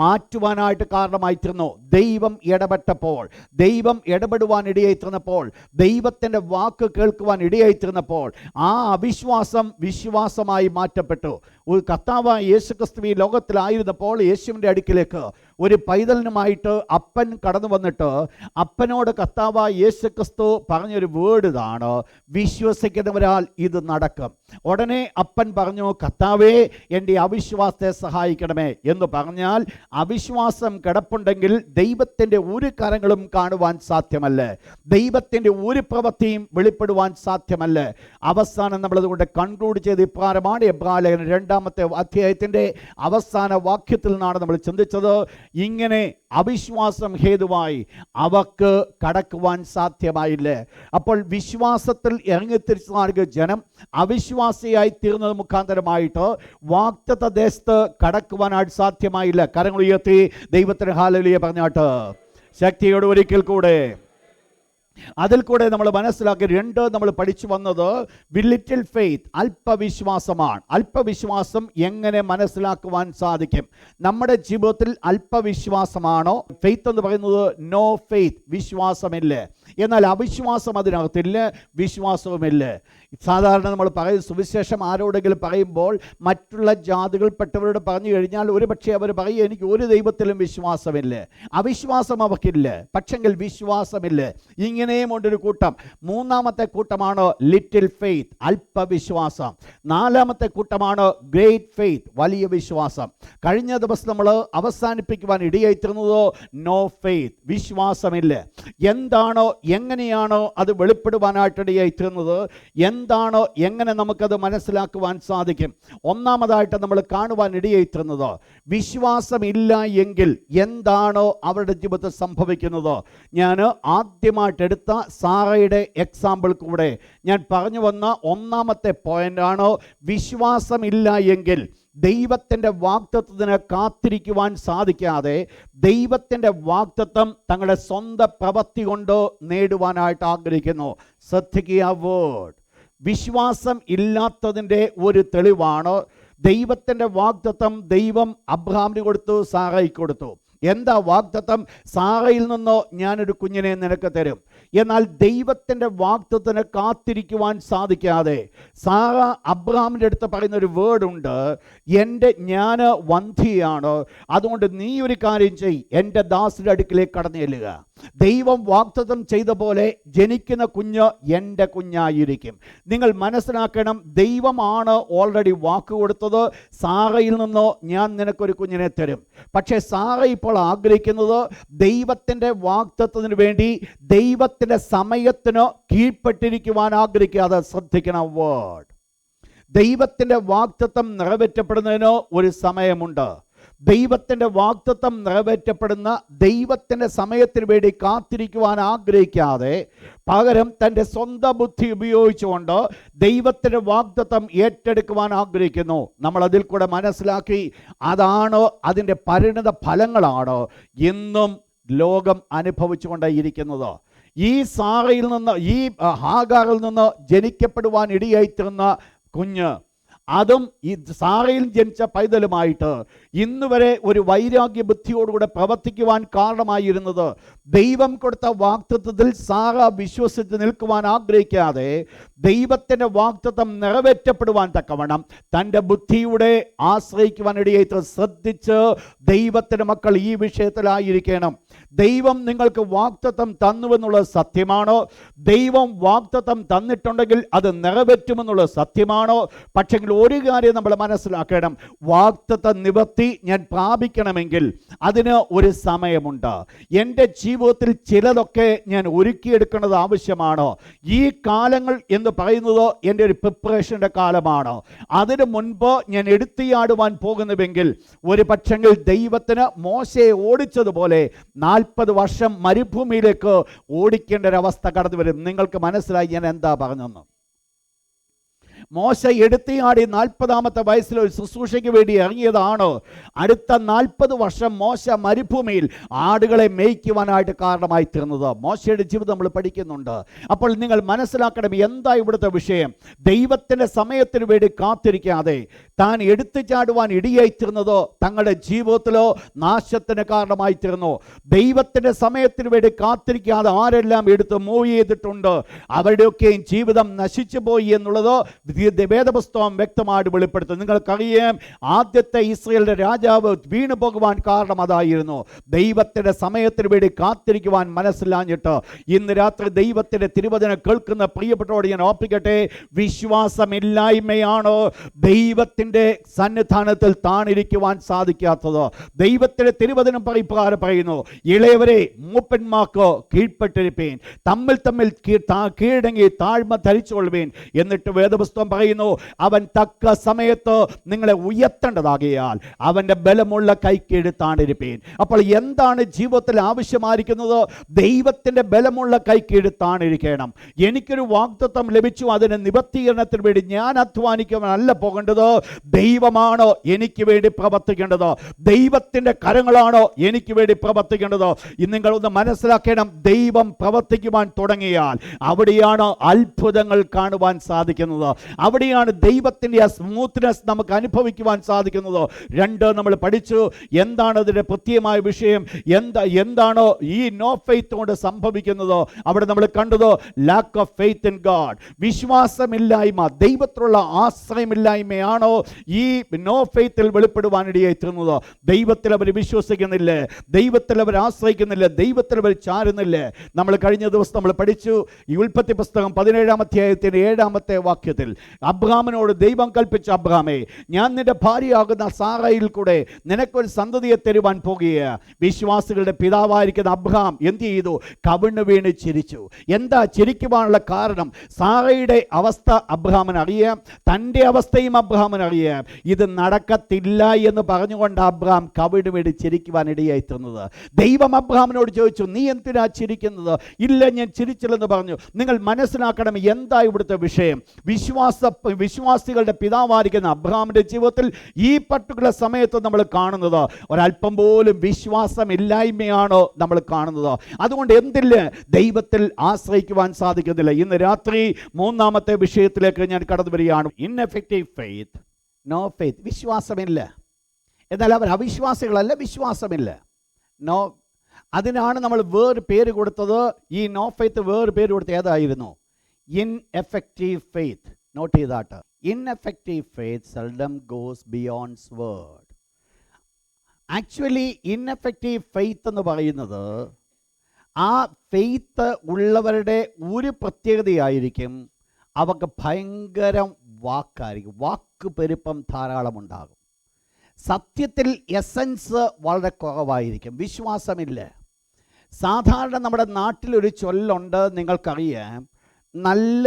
Speaker 1: മാറ്റുവാനായിട്ട് കാരണമായിത്തീർന്നു. ദൈവം ഇടപെട്ടപ്പോൾ, ദൈവം ഇടപെടുവാൻ ഇടയായിത്തീർന്നപ്പോൾ, ദൈവത്തിൻ്റെ വാക്ക് കേൾക്കുവാൻ ഇടയായിത്തീർന്നപ്പോൾ ആ അവിശ്വാസം വിശ്വാസമായി മാറ്റപ്പെട്ടു. ഒരു കർത്താവായ യേശു ക്രിസ്തു ഈ ലോകത്തിലായിരുന്നപ്പോൾ യേശുവിൻ്റെ അടുക്കിലേക്ക് ഒരു പൈതലിനുമായിട്ട് അപ്പൻ കടന്നു വന്നിട്ട് അപ്പനോട് കർത്താവായ യേശു ക്രിസ്തു പറഞ്ഞൊരു വേർഡ് ഇതാണ്, വിശ്വസിക്കുന്നവരാൽ ഇത് നടക്കും. ഉടനെ അപ്പൻ പറഞ്ഞു, കർത്താവേ, എൻ്റെ അവിശ്വാസത്തെ സഹായിക്കണമേ എന്ന് പറഞ്ഞാൽ അവിശ്വാസം കിടപ്പുണ്ടെങ്കിൽ ദൈവത്തിൻ്റെ ഒരു കരങ്ങളും കാണുവാൻ സാധ്യമല്ല, ദൈവത്തിൻ്റെ ഒരു പ്രവൃത്തിയും വെളിപ്പെടുവാൻ സാധ്യമല്ല. അവസാനം നമ്മളതുകൊണ്ട് കൺക്ലൂഡ് ചെയ്ത് ഇപ്രകാരമാണ്. എബ്രായലേഖനം 2-ാമത്തെ അധ്യായത്തിൻ്റെ അവസാന വാക്യത്തിൽ നിന്നാണ് നമ്മൾ ചിന്തിച്ചത്. ഇങ്ങനെ അവിശ്വാസം ഹേതുവായി അവർക്ക് കടക്കുവാൻ സാധ്യമായില്ല. അപ്പോൾ വിശ്വാസത്തിൽ ഇറങ്ങിത്തിരിച്ചു നൽകിയ ജനം അവിശ്വാസിയായി തീർന്നത് മുഖാന്തരമായിട്ട് വാഗ്ദത്ത ദേശത്ത് കടക്കുവാനായിട്ട് സാധ്യമായില്ല. കരങ്ങൾ ഉയർത്തി ദൈവത്തിന് ഹല്ലേലൂയ പറഞ്ഞാട്ട്. ശക്തിയോട് ഒരിക്കൽ കൂടെ. അതിൽ കൂടെ നമ്മൾ മനസ്സിലാക്കി രണ്ട് നമ്മൾ പഠിച്ചു വന്നത് ലിറ്റിൽ ഫെയ്ത്ത്, അല്പവിശ്വാസമാണ്. അല്പവിശ്വാസം എങ്ങനെ മനസ്സിലാക്കുവാൻ സാധിക്കും? നമ്മുടെ ജീവിതത്തിൽ അല്പവിശ്വാസമാണോ? ഫെയ്ത്ത് എന്ന് പറയുന്നത് നോ ഫെയ്ത്ത്, വിശ്വാസമില്ല. എന്നാൽ അവിശ്വാസം അതിനകത്തില്ല, വിശ്വാസവുമില്ല. സാധാരണ നമ്മൾ പറയും, സുവിശേഷം ആരോടെങ്കിലും പറയുമ്പോൾ മറ്റുള്ള ജാതികൾപ്പെട്ടവരോട് പറഞ്ഞു കഴിഞ്ഞാൽ ഒരുപക്ഷെ അവർ പറയും, എനിക്ക് ഒരു ദൈവത്തിലും വിശ്വാസമില്ല. അവിശ്വാസം അവർക്കില്ല, പക്ഷെങ്കിൽ വിശ്വാസമില്ല. ഇങ്ങനെയും ഉണ്ടൊരു കൂട്ടം. മൂന്നാമത്തെ കൂട്ടമാണ് ലിറ്റിൽ ഫെയ്ത്ത്, അല്പവിശ്വാസം. നാലാമത്തെ കൂട്ടമാണ് ഗ്രേറ്റ് ഫെയ്ത്ത്, വലിയ വിശ്വാസം. കഴിഞ്ഞ ദിവസം നമ്മൾ അവസാനിപ്പിക്കുവാൻ ഇടയായിത്തീർന്നത് നോ ഫെയ്ത്ത്, വിശ്വാസമില്ല. എന്താണോ, എങ്ങനെയാണോ അത് വെളിപ്പെടുവാനായിട്ട് ഇടയായിത്തീർന്നത്? എന്താണോ, എങ്ങനെ നമുക്കത് മനസ്സിലാക്കുവാൻ സാധിക്കും? ഒന്നാമതായിട്ട് നമ്മൾ കാണുവാൻ ഇടയായിത്തീർന്നത്, വിശ്വാസമില്ല എങ്കിൽ എന്താണോ അവരുടെ ജീവിതത്തിൽ സംഭവിക്കുന്നത്? ഞാൻ ആദ്യമായിട്ട് എടുത്ത സാറയുടെ എക്സാമ്പിൾ കൂടെ ഞാൻ പറഞ്ഞു വന്ന ഒന്നാമത്തെ പോയിന്റാണ്, വിശ്വാസമില്ല എങ്കിൽ ദൈവത്തിൻ്റെ വാഗ്ദത്തത്തിന് കാത്തിരിക്കുവാൻ സാധിക്കാതെ ദൈവത്തിൻ്റെ വാഗ്ദത്തം തങ്ങളുടെ സ്വന്തം പ്രവൃത്തി കൊണ്ട് നേടുവാനായിട്ട് ആഗ്രഹിക്കുന്നു. ശ്രദ്ധിക്കുക, വേർഡ് വിശ്വാസം ഇല്ലാത്തതിൻ്റെ ഒരു തെളിവാണ് ദൈവത്തിൻ്റെ വാഗ്ദത്തം ദൈവം അബ്രഹാമിന് കൊടുത്തു, സാറയ്ക്ക് കൊടുത്തു. എന്താ വാഗ്ദത്തം? സാറയിൽ നിന്നോ ഞാനൊരു കുഞ്ഞിനെ നിനക്ക് തരും. എന്നാൽ ദൈവത്തിൻ്റെ വാഗ്ദത്തത്തിന് കാത്തിരിക്കുവാൻ സാധിക്കാതെ സാറ അബ്രഹാമിൻ്റെ അടുത്ത് പറയുന്ന ഒരു വേർഡുണ്ട്, ഞാൻ വന്ധിയാണ്, അതുകൊണ്ട് നീ ഒരു കാര്യം ചെയ്, എൻ്റെ ദാസിൻ്റെ അടുക്കിലേക്ക് കടന്നു ചെല്ലുക. ദൈവം വാഗ്ദത്തം ചെയ്ത പോലെ ജനിക്കുന്ന കുഞ്ഞ് എൻ്റെ കുഞ്ഞായിരിക്കും. നിങ്ങൾ മനസ്സിലാക്കണം, ദൈവമാണ് ഓൾറെഡി വാക്ക് കൊടുത്തത്, സാറയിൽ നിന്നോ ഞാൻ നിനക്കൊരു കുഞ്ഞിനെ തരും. പക്ഷേ സാറ ഇപ്പോൾ ആഗ്രഹിക്കുന്നത് ദൈവത്തിൻ്റെ വാഗ്ദത്തത്തിന് വേണ്ടി ദൈവത്തിൻ്റെ സമയത്തിന് കീഴ്പ്പെട്ടിരിക്കുവാൻ ആഗ്രഹിക്കാതെ. ശ്രദ്ധിക്കണം, വേർഡ് ദൈവത്തിൻ്റെ വാഗ്ദത്തം നിറവേറ്റപ്പെടുന്നതിന് ഒരു സമയമുണ്ട്. ദൈവത്തിൻ്റെ വാഗ്ദത്തം നിറവേറ്റപ്പെടുന്ന ദൈവത്തിൻ്റെ സമയത്തിന് വേണ്ടി കാത്തിരിക്കുവാൻ ആഗ്രഹിക്കാതെ പകരം തൻ്റെ സ്വന്തം ബുദ്ധി ഉപയോഗിച്ചുകൊണ്ട് ദൈവത്തിൻ്റെ വാഗ്ദത്തം ഏറ്റെടുക്കുവാൻ ആഗ്രഹിക്കുന്നു. നമ്മൾ അതിൽ കൂടെ മനസ്സിലാക്കി, അതാണ് അതിൻ്റെ പരിണിത ഫലങ്ങളാണ് ഇന്നും ലോകം അനുഭവിച്ചുകൊണ്ടേയിരിക്കുന്നത്. ഈ സാറയിൽ നിന്ന്, ഈ ഹാഗാറിൽ നിന്ന് ജനിക്കപ്പെടുവാൻ ഇടയായിത്തീർന്ന കുഞ്ഞ്, അതും ഈ സാറയിൽ ജനിച്ച പൈതലുമായിട്ട് ഇന്ന് വരെ ഒരു വൈരാഗ്യ ബുദ്ധിയോടുകൂടെ പ്രവർത്തിക്കുവാൻ കാരണമായിരുന്നത് ദൈവം കൊടുത്ത വാഗ്ദത്തത്തിൽ സാറ വിശ്വസിച്ച് നിൽക്കുവാൻ ആഗ്രഹിക്കാതെ ദൈവത്തിൻ്റെ വാഗ്ദത്തം നിറവേറ്റപ്പെടുവാൻ തക്കവണ്ണം തൻ്റെ ബുദ്ധിയുടെ ആശ്രയിക്കുവാൻ ഇടയായിട്ട്. ശ്രദ്ധിച്ച് ദൈവത്തിൻ്റെ മക്കൾ ഈ വിഷയത്തിലായിരിക്കണം. ദൈവം നിങ്ങൾക്ക് വാഗ്ദത്തം തന്നുവെന്നുള്ളത് സത്യമാണോ? ദൈവം വാഗ്ദത്തം തന്നിട്ടുണ്ടെങ്കിൽ അത് നിറവേറ്റുമെന്നുള്ളത് സത്യമാണോ? പക്ഷെങ്കിൽ ഒരു കാര്യം നമ്മൾ മനസ്സിലാക്കണം, വാഗ്ദത്ത നിവർത്തി ഞാൻ പ്രാപിക്കണമെങ്കിൽ അതിന് ഒരു സമയമുണ്ട്. എൻ്റെ ജീവിതത്തിൽ ചിലതൊക്കെ ഞാൻ ഒരുക്കിയെടുക്കേണ്ടത് ആവശ്യമാണ്. ഈ കാലങ്ങൾ എന്ന് പറയുന്നത് എൻ്റെ ഒരു പ്രിപ്പറേഷൻ്റെ കാലമാണ്. അതിനു മുൻപ് ഞാൻ എടുത്തിയാടുവാൻ പോകുന്നുവെങ്കിൽ ഒരു പക്ഷെങ്കിൽ ദൈവത്തിന് മോശയെ ഓടിച്ചതുപോലെ 40 വർഷം മരുഭൂമിയിലേക്ക് ഓടിക്കേണ്ട ഒരവസ്ഥ കടന്നു വരും. നിങ്ങൾക്ക് മനസ്സിലായി ഞാൻ എന്താ പറഞ്ഞെന്ന്? മോശ എടുത്തിയാടി 40ാമത്തെ വയസ്സിൽ ഒരു ശുശ്രൂഷയ്ക്ക് വേണ്ടി ഇറങ്ങിയതാണ്. അടുത്ത 40 വർഷം മോശ മരുഭൂമിയിൽ ആടുകളെ മേയ്ക്കുവാനായിട്ട് കാരണമായി തീർന്നത്. മോശയുടെ ജീവിതം നമ്മൾ പഠിക്കുന്നുണ്ട്. അപ്പോൾ നിങ്ങൾ മനസ്സിലാക്കണം, എന്താ ഇവിടുത്തെ വിഷയം? ദൈവത്തിൻ്റെ സമയത്തിന് വേണ്ടി കാത്തിരിക്കാതെ താൻ എടുത്തു ചാടുവാൻ ഇടയായിത്തീർന്നത് തങ്ങളുടെ ജീവിതത്തിലോ നാശത്തിന് കാരണമായി തീർന്നു. ദൈവത്തിൻ്റെ സമയത്തിന് വേണ്ടി കാത്തിരിക്കാതെ ആരെല്ലാം എടുത്ത് മൂവ് ചെയ്തിട്ടുണ്ട്, അവരുടെയൊക്കെയും ജീവിതം നശിച്ചു പോയി എന്നുള്ളത് വേദപുസ്തകം വ്യക്തമായിട്ട് വെളിപ്പെടുത്തും. നിങ്ങൾക്കറിയാം, ആദ്യത്തെ ഇസ്രായേലിന്റെ രാജാവ് വീണു പോകുവാൻ കാരണം അതായിരുന്നു. ദൈവത്തിന്റെ സമയത്തിന് വേണ്ടി കാത്തിരിക്കുവാൻ മനസ്സിലാഞ്ഞിട്ട്. ഇന്ന് രാത്രി ദൈവത്തിന്റെ തിരുവചനം കേൾക്കുന്ന പ്രിയപ്പെട്ടവരോട് ഞാൻ ഓർപ്പിക്കട്ടെ, വിശ്വാസമില്ലായ്മയാണ് ദൈവത്തിന്റെ സന്നിധാനത്തിൽ താണിരിക്കുവാൻ സാധിക്കാത്തത്. ദൈവത്തിന്റെ തിരുവചനം ഇപ്രകാരം പറയുന്നു, ഇളയവരെ മൂപ്പന്മാർക്ക് കീഴ്പ്പെട്ടിരിപ്പീൻ, തമ്മിൽ തമ്മിൽ കീഴടങ്ങി താഴ്മ ധരിച്ചുകൊള്ളുവീൻ. എന്നിട്ട് വേദപുസ്തകം പറയുന്നു, അവൻ തക്ക സമയത്ത് നിങ്ങളെ ഉയർത്തേണ്ടതാകിയാൽ അവൻ്റെ ബലമുള്ള കൈക്കീഴ്ത്താണിരിപ്പീൻ. അപ്പോൾ എന്താണ് ജീവിതത്തിൽ ആവശ്യമായിരിക്കുന്നത്? ദൈവത്തിൻ്റെ ബലമുള്ള കൈക്കീഴ്ത്താണിരിക്കണം. എനിക്കൊരു വാഗ്ദത്തം ലഭിച്ചു, അതിന് നിവർത്തീകരണത്തിന് വേണ്ടി ഞാൻ അധ്വാനിക്കാനല്ല പോകേണ്ടത്. ദൈവമാണോ എനിക്ക് വേണ്ടി പ്രവർത്തിക്കേണ്ടത്? ദൈവത്തിൻ്റെ കരങ്ങളാണോ എനിക്ക് വേണ്ടി പ്രവർത്തിക്കേണ്ടത്? ഇന്ന് നിങ്ങളൊന്ന് മനസ്സിലാക്കണം, ദൈവം പ്രവർത്തിക്കുവാൻ തുടങ്ങിയാൽ അവിടെയാണ് അത്ഭുതങ്ങൾ കാണുവാൻ സാധിക്കുന്നത്. അവിടെയാണ് ദൈവത്തിൻ്റെ ആ സ്മൂത്ത്നെസ് നമുക്ക് അനുഭവിക്കുവാൻ സാധിക്കുന്നത്. രണ്ട്, നമ്മൾ പഠിച്ചു എന്താണ് അതിൻ്റെ പ്രത്യേകമായ വിഷയം, എന്താണോ ഈ നോ ഫെയ്ത്ത് കൊണ്ട് സംഭവിക്കുന്നത്. അവിടെ നമ്മൾ കണ്ടത് lack of faith in God, വിശ്വാസമില്ലായ്മ, ദൈവത്തിലുള്ള ആശ്രയമില്ലായ്മയാണോ ഈ നോ ഫെയ്ത്തിൽ വെളിപ്പെടുവാനിടയായി തീർന്നത്. ദൈവത്തിൽ അവർ വിശ്വസിക്കുന്നില്ല, ദൈവത്തിൽ അവർ ആശ്രയിക്കുന്നില്ല, ദൈവത്തിൽ അവർ ചാരുന്നില്ല. നമ്മൾ കഴിഞ്ഞ ദിവസം നമ്മൾ പഠിച്ചു ഈ ഉൽപ്പത്തി പുസ്തകം 17-ാം അധ്യായത്തിൻ്റെ 7-ാമത്തെ വാക്യത്തിൽ അബ്രഹാമിനോട് ദൈവം കൽപ്പിച്ച, അബ്രഹാമേ, ഞാൻ നിന്റെ ഭാര്യയാകുന്ന സാറയിൽ കൂടെ നിനക്കൊരു സന്തതിയെ തരുവാൻ പോകുകയാണ്. വിശ്വാസികളുടെ പിതാവായിരിക്കുന്ന അബ്രഹാം എന്ത് ചെയ്തു? കവിണ് വീണ് ചിരിച്ചു. എന്താ ചിരിക്കുവാനുള്ള കാരണം? സാറയുടെ അവസ്ഥ അബ്രഹാമിന് അറിയാം, തൻ്റെ അവസ്ഥയും അബ്രഹാമിന് അറിയാം. ഇത് നടക്കത്തില്ല എന്ന് പറഞ്ഞുകൊണ്ട് അബ്രഹാം കവിണ് വീണ് ചിരിക്കുവാനിടയായി തീർന്നത്. ദൈവം അബ്രഹാമിനോട് ചോദിച്ചു, നീ എന്തിനാ ചിരിക്കുന്നത്? ഇല്ല, ഞാൻ ചിരിച്ചില്ലെന്ന് പറഞ്ഞു. നിങ്ങൾ മനസ്സിലാക്കണം എന്താ ഇവിടുത്തെ വിഷയം. വിശ്വാസികളുടെ പിതാവായിരിക്കുന്ന അബ്രഹാമിൻ്റെ ജീവിതത്തിൽ ഈ പർട്ടിക്കുലർ സമയത്ത് നമ്മൾ കാണുന്നത് ഒരല്പം പോലും വിശ്വാസമില്ലായ്മയാണ് നമ്മൾ കാണുന്നത്. അതുകൊണ്ട് എന്തില്ല, ദൈവത്തിൽ ആശ്രയിക്കുവാൻ സാധിക്കുന്നില്ല. ഇന്ന് രാത്രി മൂന്നാമത്തെ വിഷയത്തിലേക്ക് ഞാൻ കടന്നു വരികയാണ്. ഇൻഎഫക്റ്റീവ് ഫെയ്ത്ത്, നോ ഫെയ്ത്ത്, വിശ്വാസമില്ല. എന്നാൽ അവർ അവിശ്വാസികളല്ല, വിശ്വാസമില്ല. നോ, അതിനാണ് നമ്മൾ വേറെ പേര് കൊടുത്തത്. ഈ നോ ഫെയ്ത്ത് വേറെ പേര് കൊടുത്ത് ഏതായിരുന്നു? Ineffective faith. നോട്ട് ചെയ്താട്ട്, ineffective faith seldom goes beyonds word. Actually ineffective faith എന്ന് പറയുന്നത് ആ ഫെയ്ത്ത് ഉള്ളവരുടെ ഒരു പ്രത്യേകതയായിരിക്കും, അവർക്ക് ഭയങ്കര വാക്കായിരിക്കും, വാക്ക് പെരുപ്പം ധാരാളം ഉണ്ടാകും. സത്യത്തിൽ എസൻസ് വളരെ കുറവായിരിക്കും, വിശ്വാസമില്ല. സാധാരണ നമ്മുടെ നാട്ടിലൊരു ചൊല്ലുണ്ട്, നിങ്ങൾക്കറിയാം, നല്ല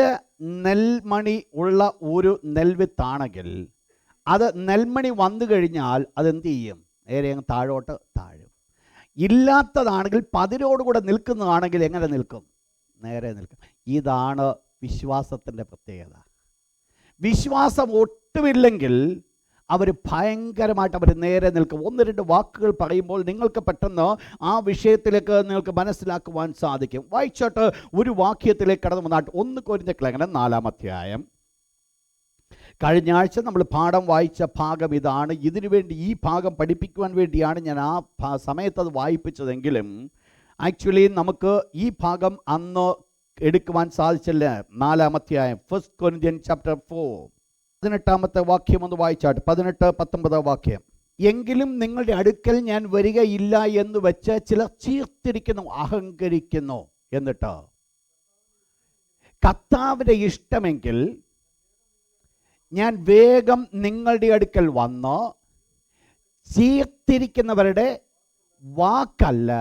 Speaker 1: നെൽമണി ഉള്ള ഒരു നെൽവിത്താണെങ്കിൽ അത് നെൽമണി വന്നു കഴിഞ്ഞാൽ അതെന്ത് ചെയ്യും? നേരെ അങ്ങ് താഴോട്ട് താഴും. ഇല്ലാത്തതാണെങ്കിൽ പതിരോടുകൂടെ നിൽക്കുന്നതാണെങ്കിൽ എങ്ങനെ നിൽക്കും? നേരെ നിൽക്കും. ഇതാണ് വിശ്വാസത്തിൻ്റെ പ്രത്യേകത. വിശ്വാസം ഒട്ടുമില്ലെങ്കിൽ അവർ ഭയങ്കരമായിട്ട് അവർ നേരെ നിൽക്കും. ഒന്ന് രണ്ട് വാക്കുകൾ പറയുമ്പോൾ നിങ്ങൾക്ക് പെട്ടെന്ന് ആ വിഷയത്തിലേക്ക് നിങ്ങൾക്ക് മനസ്സിലാക്കുവാൻ സാധിക്കും. വായിച്ചോട്ട് ഒരു വാക്യത്തിലേക്ക് കടന്നു വന്നാട്ട് 1 കൊരിന്ത്യർ ലേഖനം 4-ാം അധ്യായം. കഴിഞ്ഞ ആഴ്ച നമ്മൾ പാഠം വായിച്ച ഭാഗം ഇതാണ്. ഇതിനു വേണ്ടി ഈ ഭാഗം പഠിപ്പിക്കുവാൻ വേണ്ടിയാണ് ഞാൻ ആ സമയത്ത് അത് വായിപ്പിച്ചതെങ്കിലും ആക്ച്വലി നമുക്ക് ഈ ഭാഗം അന്ന് എടുക്കുവാൻ സാധിച്ചില്ല. 4-ാം അധ്യായം, 1 കൊരിന്ത്യൻ ചാപ്റ്റർ 4, 18-ാമത്തെ വാക്യം ഒന്ന് വായിച്ചാട്ട്. 18-19 വാക്യം. എങ്കിലും നിങ്ങളുടെ അടുക്കൽ ഞാൻ വരികയില്ല എന്ന് വെച്ച് ചിലർ ചീർത്തിരിക്കുന്നു, അഹങ്കരിക്കുന്നു. എന്നിട്ട് കർത്താവിൻ്റെ ഇഷ്ടമെങ്കിൽ ഞാൻ വേഗം നിങ്ങളുടെ അടുക്കൽ വന്ന് ചീർത്തിരിക്കുന്നവരുടെ വാക്കല്ല,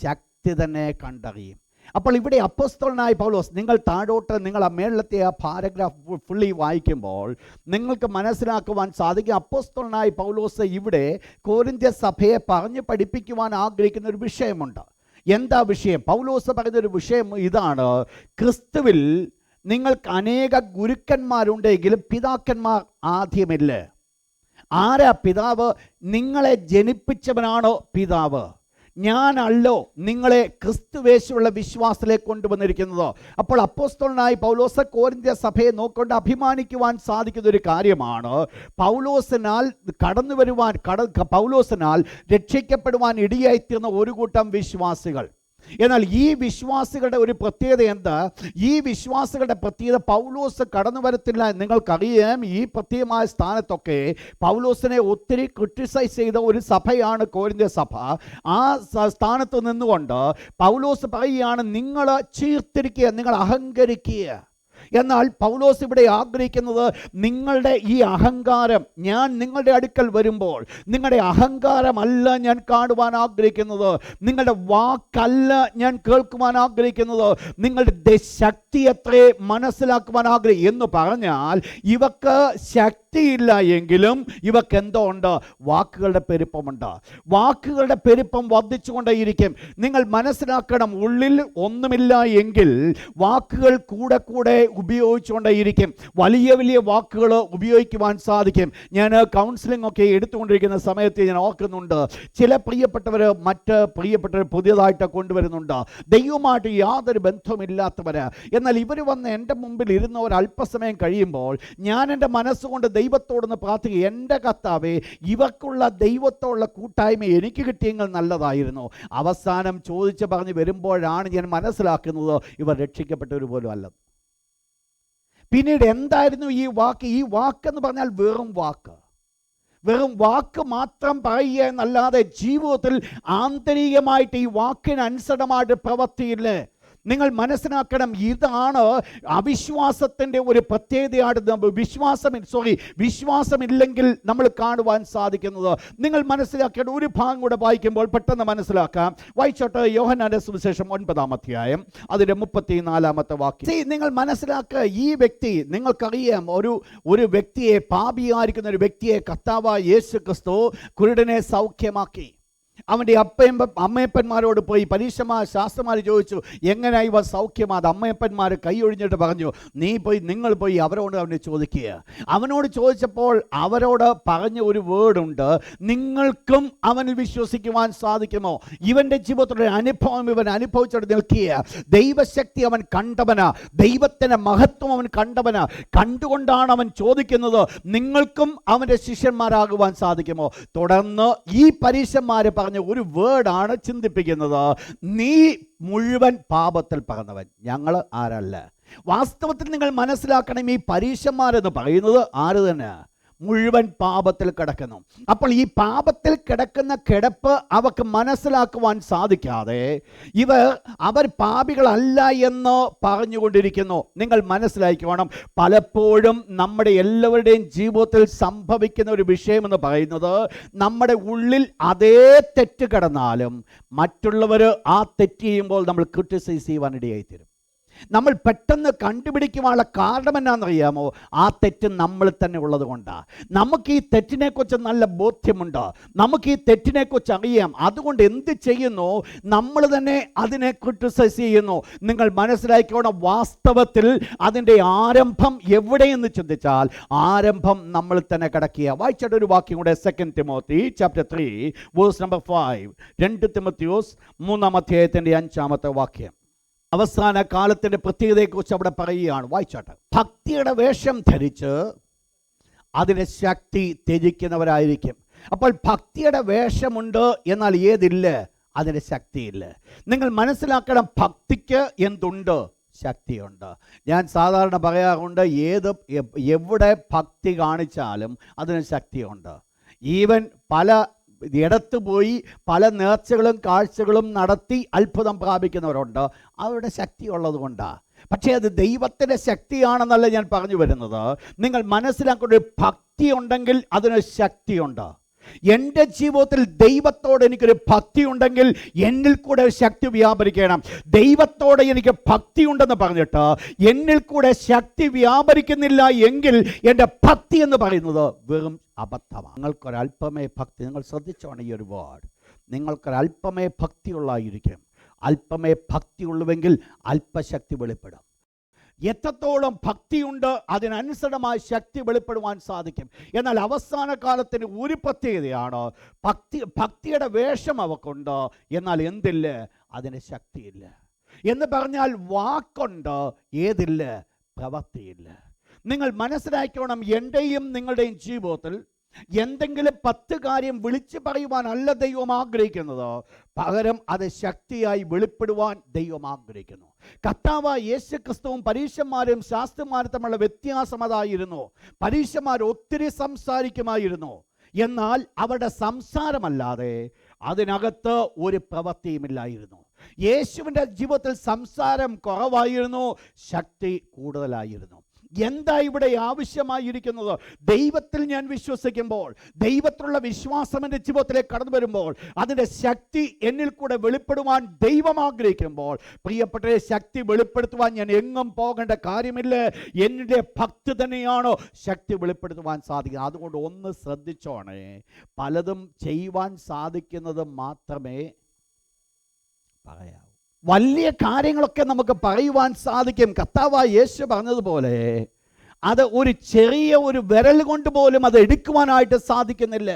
Speaker 1: ശക്തി തന്നെ കണ്ടറിയും. അപ്പോൾ ഇവിടെ അപ്പോസ്തലനായ പൗലോസ്, നിങ്ങൾ താഴോട്ട് നിങ്ങൾ ആ മേളത്തെ ആ പാരഗ്രാഫ് ഫുള്ളി വായിക്കുമ്പോൾ നിങ്ങൾക്ക് മനസ്സിലാക്കുവാൻ സാധിക്കും, അപ്പോസ്തലനായ പൗലോസ് ഇവിടെ കൊരിന്ത്യ സഭയെ പറഞ്ഞ് പഠിപ്പിക്കുവാൻ ആഗ്രഹിക്കുന്ന ഒരു വിഷയമുണ്ട്. എന്താ വിഷയം? പൗലോസ് പറയുന്നൊരു വിഷയം ഇതാണ്, ക്രിസ്തുവിൽ നിങ്ങൾക്ക് അനേക ഗുരുക്കന്മാരുണ്ടെങ്കിലും പിതാക്കന്മാർ ആദ്യമില്ല. ആരാ പിതാവ്? നിങ്ങളെ ജനിപ്പിച്ചവനാണോ പിതാവ്? ഞാനല്ലോ നിങ്ങളെ ക്രിസ്തുവേശുള്ള വിശ്വാസത്തിലേക്ക് കൊണ്ടുവന്നിരിക്കുന്നത്. അപ്പോൾ അപ്പോസ്തലനായ പൗലോസ് കൊരിന്ത്യ സഭയെ നോക്കൊണ്ട് അഭിമാനിക്കുവാൻ സാധിക്കുന്ന ഒരു കാര്യമാണ്, പൗലോസിനാൽ കടന്നു വരുവാൻ പൗലോസിനാൽ രക്ഷിക്കപ്പെടുവാൻ ഇടയായിത്തീർന്ന ഒരു കൂട്ടം വിശ്വാസികൾ. എന്നാൽ ഈ വിശ്വാസികളുടെ ഒരു പ്രത്യേകത എന്താ? ഈ വിശ്വാസികളുടെ പ്രത്യേകത, പൗലോസ് കടന്നു വരത്തില്ല. നിങ്ങൾക്കറിയാം, ഈ പ്രത്യേകമായ സ്ഥാനത്തൊക്കെ പൗലോസിനെ ഒത്തിരി ക്രിട്ടിസൈസ് ചെയ്ത ഒരു സഭയാണ് കൊരിന്ത്യ സഭ. ആ സ്ഥാനത്ത് നിന്നുകൊണ്ട് പൗലോസ് പറയുകയാണ്, നിങ്ങൾ ചീർത്തിരിക്കുക, നിങ്ങൾ അഹങ്കരിക്കുക. എന്നാൽ പൗലോസ് ഇവിടെ ആഗ്രഹിക്കുന്നത് നിങ്ങളുടെ ഈ അഹങ്കാരം, ഞാൻ നിങ്ങളുടെ അടുക്കൽ വരുമ്പോൾ നിങ്ങളുടെ അഹങ്കാരമല്ല ഞാൻ കാണുവാൻ ആഗ്രഹിക്കുന്നത്, നിങ്ങളുടെ വാക്കല്ല ഞാൻ കേൾക്കുവാൻ ആഗ്രഹിക്കുന്നത്, നിങ്ങളുടെ ശക്തി എത്രേ മനസ്സിലാക്കുവാൻ എന്ന് പറഞ്ഞാൽ ഇവക്ക് ശക്തിയില്ല എങ്കിലും ഇവക്ക് എന്തോ ഉണ്ട്, വാക്കുകളുടെ പെരുപ്പമുണ്ട്. വാക്കുകളുടെ പെരുപ്പം വർദ്ധിച്ചുകൊണ്ടേയിരിക്കും. നിങ്ങൾ മനസ്സിലാക്കണം, ഉള്ളിൽ ഒന്നുമില്ല എങ്കിൽ വാക്കുകൾ കൂടെ കൂടെ ഉപയോഗിച്ചുകൊണ്ടേയിരിക്കും. വലിയ വലിയ വാക്കുകൾ ഉപയോഗിക്കുവാൻ സാധിക്കും. ഞാൻ കൗൺസിലിംഗ് ഒക്കെ എടുത്തുകൊണ്ടിരിക്കുന്ന സമയത്ത് ഞാൻ ഓർക്കുന്നുണ്ട്, ചില പ്രിയപ്പെട്ടവർ മറ്റ് പ്രിയപ്പെട്ടവർ പുതിയതായിട്ട് കൊണ്ടുവരുന്നുണ്ട്, ദൈവവുമായിട്ട് യാതൊരു ബന്ധവുമില്ലാത്തവർ. എന്നാൽ ഇവർ വന്ന് എൻ്റെ മുമ്പിൽ ഇരുന്ന ഒരു അല്പസമയം കഴിയുമ്പോൾ ഞാൻ എൻ്റെ മനസ്സുകൊണ്ട് ദൈവത്തോടൊന്ന് പ്രാർത്ഥിക്കുക, എൻ്റെ കർത്താവേ, ഇവർക്കുള്ള ദൈവത്തോടുള്ള കൂട്ടായ്മ എനിക്ക് കിട്ടിയെങ്കിൽ നല്ലതായിരുന്നു. അവസാനം ചോദിച്ച് പറഞ്ഞ് വരുമ്പോഴാണ് ഞാൻ മനസ്സിലാക്കുന്നത് ഇവർ രക്ഷിക്കപ്പെട്ടവർ പോലും അല്ല. പിന്നീട് എന്തായിരുന്നു ഈ വാക്ക്? ഈ വാക്കെന്ന് പറഞ്ഞാൽ വെറും വാക്ക് മാത്രം പറയുക എന്നല്ലാതെ ജീവിതത്തിൽ ആന്തരികമായിട്ട് ഈ വാക്കിനനുസൃതമായിട്ട് പ്രവൃത്തിയില്ലേ. നിങ്ങൾ മനസ്സിലാക്കണം, ഇതാണ് അവിശ്വാസത്തിൻ്റെ ഒരു പ്രത്യേകതയാണ്. വിശ്വാസമില്ലെങ്കിൽ നമ്മൾ കാണുവാൻ സാധിക്കുന്നത്. നിങ്ങൾ മനസ്സിലാക്കേണ്ട ഒരു ഭാഗം കൂടെ വായിക്കുമ്പോൾ പെട്ടെന്ന് മനസ്സിലാക്കാം. വായിച്ചോട്ടെ, യോഹന്നാന്റെ സുവിശേഷം 9-ാം അധ്യായം അതിൻ്റെ 34-ാമത്തെ വാക്യം. നിങ്ങൾ മനസ്സിലാക്കുക, ഈ വ്യക്തി, നിങ്ങൾക്കറിയാം, ഒരു വ്യക്തിയെ, പാപിയായിരിക്കുന്ന ഒരു വ്യക്തിയെ കർത്താവായ യേശു ക്രിസ്തു കുരുടനെ സൗഖ്യമാക്കി. അവൻ്റെ അമ്മയപ്പന്മാരോട് പോയി പരീക്ഷമാർ ശാസ്ത്രമാർ ചോദിച്ചു, എങ്ങനെ ഇവ സൗഖ്യമാത്? അമ്മയപ്പന്മാർ കൈയൊഴിഞ്ഞിട്ട് പറഞ്ഞു, നിങ്ങൾ പോയി അവരോട് അവനെ ചോദിക്കുക. അവനോട് ചോദിച്ചപ്പോൾ അവരോട് പറഞ്ഞ ഒരു വേർഡുണ്ട്, നിങ്ങൾക്കും അവനിൽ വിശ്വസിക്കുവാൻ സാധിക്കുമോ? ഇവൻ്റെ ജീവിതത്തിലെ അനുഭവം ഇവൻ അനുഭവിച്ചിട്ട് നിൽക്കുക. ദൈവശക്തി അവൻ കണ്ടവനാ, ദൈവത്തിൻ്റെ മഹത്വം അവൻ കണ്ടവനാ. കണ്ടുകൊണ്ടാണ് അവൻ ചോദിക്കുന്നത്, നിങ്ങൾക്കും അവൻ്റെ ശിഷ്യന്മാരാകുവാൻ സാധിക്കുമോ? തുടർന്ന് ഈ പരീക്ഷന്മാരെ പറഞ്ഞ ഒരു വേർഡാണ് ചിന്തിപ്പിക്കുന്നത്, നീ മുഴുവൻ പാപത്തിൽ പറഞ്ഞവൻ, ഞങ്ങൾ ആരല്ല. വാസ്തവത്തിൽ നിങ്ങൾ മനസ്സിലാക്കണം, ഈ പരീക്ഷന്മാരെന്ന് പറയുന്നത് ആര് തന്നെ? മുഴുവൻ പാപത്തിൽ കിടക്കുന്നു. അപ്പോൾ ഈ പാപത്തിൽ കിടക്കുന്ന കിടപ്പ് അവർക്ക് മനസ്സിലാക്കുവാൻ സാധിക്കാതെ അവർ പാപികളല്ല എന്ന് പറഞ്ഞുകൊണ്ടിരിക്കുന്നു. നിങ്ങൾ മനസ്സിലാക്കണം, പലപ്പോഴും നമ്മുടെ എല്ലാവരുടെയും ജീവിതത്തിൽ സംഭവിക്കുന്ന ഒരു വിഷയമെന്ന് പറയുന്നത്, നമ്മുടെ ഉള്ളിൽ അതേ തെറ്റ് കിടന്നാലും മറ്റുള്ളവർ ആ തെറ്റ് ചെയ്യുമ്പോൾ നമ്മൾ ക്രിട്ടിസൈസ് ചെയ്യുവാനിടയായിത്തീരും. നമ്മൾ പെട്ടെന്ന് കണ്ടുപിടിക്കുവാനുള്ള കാരണം എന്നാണെന്നറിയാമോ? ആ തെറ്റ് നമ്മളിൽ തന്നെ ഉള്ളത് കൊണ്ടാണ്. നമുക്ക് ഈ തെറ്റിനെക്കുറിച്ച് നല്ല ബോധ്യമുണ്ട്, നമുക്ക് ഈ തെറ്റിനെക്കുറിച്ച് അറിയാം. അതുകൊണ്ട് എന്ത് ചെയ്യുന്നു? നമ്മൾ തന്നെ അതിനെ ക്രിട്ടിസൈസ് ചെയ്യുന്നു. നിങ്ങൾ മനസ്സിലാക്കണം, വാസ്തവത്തിൽ അതിൻ്റെ ആരംഭം എവിടെയെന്ന് ചിന്തിച്ചാൽ ആരംഭം നമ്മളിൽ തന്നെ കിടക്കുക. വായിച്ചിട്ട് ഒരു വാക്യം കൂടെ, 2 തിമോത്തി chapter 3 verse number 5. 2 തിമോത്തിയോസ് 3-ാം അധ്യായത്തിൻ്റെ 5-ാമത്തെ വാക്യം. അവസാന കാലത്തിൻ്റെ പ്രത്യേകതയെക്കുറിച്ച് അവിടെ പറയുകയാണ്. വായിച്ചാട്ടെ. ഭക്തിയുടെ വേഷം ധരിച്ച് അതിൻ്റെ ശക്തി ത്യജിക്കുന്നവരായിരിക്കും. അപ്പോൾ ഭക്തിയുടെ വേഷമുണ്ട്, എന്നാൽ ഏതില്ല? അതിൻ്റെ ശക്തിയില്ല. നിങ്ങൾ മനസ്സിലാക്കണം, ഭക്തിക്ക് എന്തുണ്ട്? ശക്തിയുണ്ട്. ഞാൻ സാധാരണ പറയാറുണ്ട്, എവിടെ ഭക്തി കാണിച്ചാലും അതിന് ശക്തിയുണ്ട്. ഈവൻ പല ഇടത്ത് പോയി പല നേർച്ചകളും കാഴ്ചകളും നടത്തി അത്ഭുതം പ്രാപിക്കുന്നവരുണ്ട്, അവരുടെ ശക്തി ഉള്ളത് കൊണ്ടാണ്. പക്ഷേ അത് ദൈവത്തിൻ്റെ ശക്തിയാണെന്നല്ല ഞാൻ പറഞ്ഞു വരുന്നത്. നിങ്ങൾ മനസ്സിലാക്കേണ്ട, ഒരു ഭക്തി ഉണ്ടെങ്കിൽ അതിന് ശക്തിയുണ്ട്. എൻ്റെ ജീവിതത്തിൽ ദൈവത്തോട് എനിക്കൊരു ഭക്തി ഉണ്ടെങ്കിൽ എന്നിൽ കൂടെ ശക്തി വ്യാപരിക്കണം. ദൈവത്തോട് എനിക്ക് ഭക്തി ഉണ്ടെന്ന് പറഞ്ഞിട്ട് എന്നിൽ കൂടെ ശക്തി വ്യാപരിക്കുന്നില്ല എങ്കിൽ എൻ്റെ ഭക്തി എന്ന് പറയുന്നത് വെറും അബദ്ധമാണ്. നിങ്ങൾക്കൊരല്പമേ ഭക്തി, നിങ്ങൾ ശ്രദ്ധിച്ചോണം ഈ ഒരു വേർഡ്, നിങ്ങൾക്കൊരല്പമേ ഭക്തിയുള്ളായിരിക്കും. അല്പമേ ഭക്തിയുള്ളുവെങ്കിൽ അല്പശക്തി വെളിപ്പെടും. എത്രത്തോളം ഭക്തിയുണ്ട് അതിനനുസൃതമായ ശക്തി വെളിപ്പെടുവാൻ സാധിക്കും. എന്നാൽ അവസാന കാലത്തിന് ഒരു പ്രത്യേകതയാണ്, ഭക്തിയുടെ വേഷം അവക്കുണ്ട്, എന്നാൽ എന്തില്ല? അതിന് ശക്തിയില്ല. എന്ന് പറഞ്ഞാൽ വാക്കുണ്ട്, ഏതില്ല? പ്രവൃത്തിയില്ല. നിങ്ങൾ മനസ്സിലാക്കണം, എൻ്റെയും നിങ്ങളുടെയും ജീവിതത്തിൽ എന്തെങ്കിലും 10 കാര്യം വിളിച്ചു പറയുവാനല്ല ദൈവം ആഗ്രഹിക്കുന്നത്, പകരം അത് ശക്തിയായി വെളിപ്പെടുവാൻ ദൈവം ആഗ്രഹിക്കുന്നു. കർത്താവായ യേശു ക്രിസ്തുവും പരീശന്മാരും ശാസ്ത്രിമാരും തമ്മിലുള്ള വ്യത്യാസം അതായിരുന്നു. പരീശന്മാർ ഒത്തിരി സംസാരിക്കുമായിരുന്നു, എന്നാൽ അവരുടെ സംസാരമല്ലാതെ അതിനകത്ത് ഒരു പ്രവൃത്തിയുമില്ലായിരുന്നു. യേശുവിൻ്റെ ജീവിതത്തിൽ സംസാരം കുറവായിരുന്നു, ശക്തി കൂടുതലായിരുന്നു. എന്താ ഇവിടെ ആവശ്യമായിരിക്കുന്നത്? ദൈവത്തിൽ ഞാൻ വിശ്വസിക്കുമ്പോൾ, ദൈവത്തിലുള്ള വിശ്വാസം എൻ്റെ ജീവിതത്തിലേക്ക് കടന്നു വരുമ്പോൾ, അതിൻ്റെ ശക്തി എന്നിൽ കൂടെ വെളിപ്പെടുവാൻ ദൈവം ആഗ്രഹിക്കുമ്പോൾ, പ്രിയപ്പെട്ട ശക്തി വെളിപ്പെടുത്തുവാൻ ഞാൻ എങ്ങും പോകേണ്ട കാര്യമില്ല. എൻ്റെ ഭക്തി തന്നെയാണോ ശക്തി വെളിപ്പെടുത്തുവാൻ സാധിക്കുക. അതുകൊണ്ട് ഒന്ന് ശ്രദ്ധിച്ചോണേ, പലതും ചെയ്യുവാൻ സാധിക്കുന്നത് മാത്രമേ പറയാവൂ. വലിയ കാര്യങ്ങളൊക്കെ നമുക്ക് പറയുവാൻ സാധിക്കും. കർത്താവായ യേശു പറഞ്ഞതുപോലെ അത് ഒരു ചെറിയ ഒരു വിരൽ കൊണ്ട് പോലും അത് എടുക്കുവാനായിട്ട് സാധിക്കുന്നില്ല.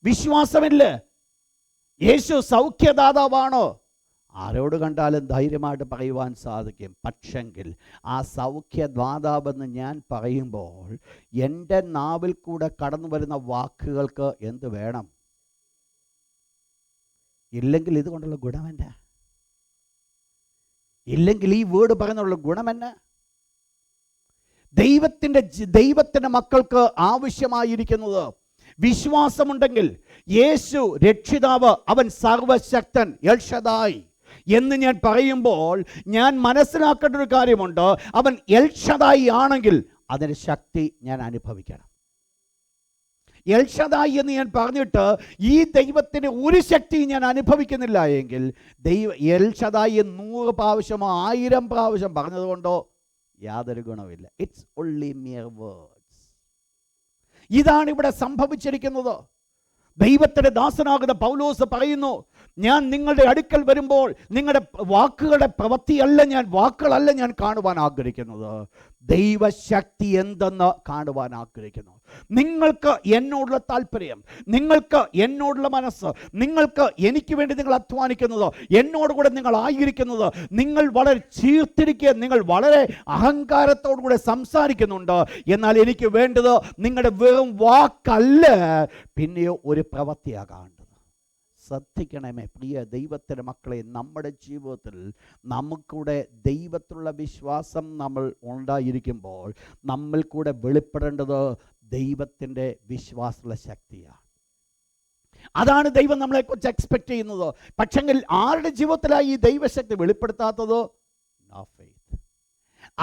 Speaker 1: വിശ്വാസമില്ല. യേശു സൗഖ്യദാതാവാണോ? ആരോട് കണ്ടാലും ധൈര്യമായിട്ട് പറയുവാൻ സാധിക്കും. പക്ഷെങ്കിൽ ആ സൗഖ്യദാതാവെന്ന് ഞാൻ പറയുമ്പോൾ എൻ്റെ നാവിൽ കൂടെ കടന്നു വരുന്ന വാക്കുകൾക്ക് എന്ത് വേണം? ഇല്ലെങ്കിൽ ഇതുകൊണ്ടുള്ള ഗുണമെന്നാ? ഇല്ലെങ്കിൽ ഈ വേർഡ് പറയുന്നുള്ള ഗുണമെന്നാ? ദൈവത്തിൻ്റെ മക്കൾക്ക് ആവശ്യമായിരിക്കുന്നത് വിശ്വാസമുണ്ടെങ്കിൽ, യേശു രക്ഷിതാവ്, അവൻ സർവശക്തൻ, എൽ ഷദായ് എന്ന് ഞാൻ പറയുമ്പോൾ ഞാൻ മനസ്സിലാക്കേണ്ട ഒരു കാര്യമുണ്ട്. അവൻ എൽ ഷദായ് ആണെങ്കിൽ അതിൻ്റെ ശക്തി ഞാൻ അനുഭവിക്കണം. എൽ ഷദായ് എന്ന് ഞാൻ പറഞ്ഞിട്ട് ഈ ദൈവത്തിന് ഒരു ശക്തി ഞാൻ അനുഭവിക്കുന്നില്ല എങ്കിൽ, എൽ ഷദായ് 100 പ്രാവശ്യമോ 1000 പ്രാവശ്യം പറഞ്ഞതുകൊണ്ടോ യാതൊരു ഗുണമില്ല. It's only mere words. ഇതാണ് ഇവിടെ സംഭവിച്ചിരിക്കുന്നത്. ദൈവത്തിന്റെ ദാസനാകുന്ന പൗലോസ് പറയുന്നു, ഞാൻ നിങ്ങളുടെ അടുക്കൽ വരുമ്പോൾ നിങ്ങളുടെ വാക്കുകളുടെ വാക്കുകളല്ല ഞാൻ കാണുവാൻ ആഗ്രഹിക്കുന്നത്, ദൈവശക്തി എന്തെന്ന് കാണുവാൻ ആഗ്രഹിക്കുന്നു. നിങ്ങൾക്ക് എന്നോടുള്ള താല്പര്യം, നിങ്ങൾക്ക് എന്നോടുള്ള മനസ്സ്, നിങ്ങൾക്ക് എനിക്ക് വേണ്ടി നിങ്ങൾ അധ്വാനിക്കുന്നത്, എന്നോട് കൂടെ നിങ്ങൾ ആയിരിക്കുന്നത്, നിങ്ങൾ വളരെ ചീർത്തിരിക്കുക, നിങ്ങൾ വളരെ അഹങ്കാരത്തോടു കൂടെ സംസാരിക്കുന്നുണ്ട്. എന്നാൽ എനിക്ക് വേണ്ടത് നിങ്ങളുടെ വെറും വാക്കല്ല, പിന്നെയോ ഒരു പ്രവൃത്തിയാകാണ്ടത്. ശ്രദ്ധിക്കണമേ പ്രിയ ദൈവത്തിൻ്റെ മക്കളെ, നമ്മുടെ ജീവിതത്തിൽ നമുക്കൂടെ ദൈവത്തിലുള്ള വിശ്വാസം നമ്മൾ ഉണ്ടായിരിക്കുമ്പോൾ നമ്മൾ കൂടെ വെളിപ്പെടേണ്ടത് ദൈവത്തിൻ്റെ വിശ്വാസമുള്ള ശക്തിയാണ്. അതാണ് ദൈവം നമ്മളെക്കുറിച്ച് എക്സ്പെക്റ്റ് ചെയ്യുന്നത്. പക്ഷെങ്കിൽ ആരുടെ ജീവിതത്തിലായി ഈ ദൈവശക്തി വെളിപ്പെടുത്താത്തത്? No faith.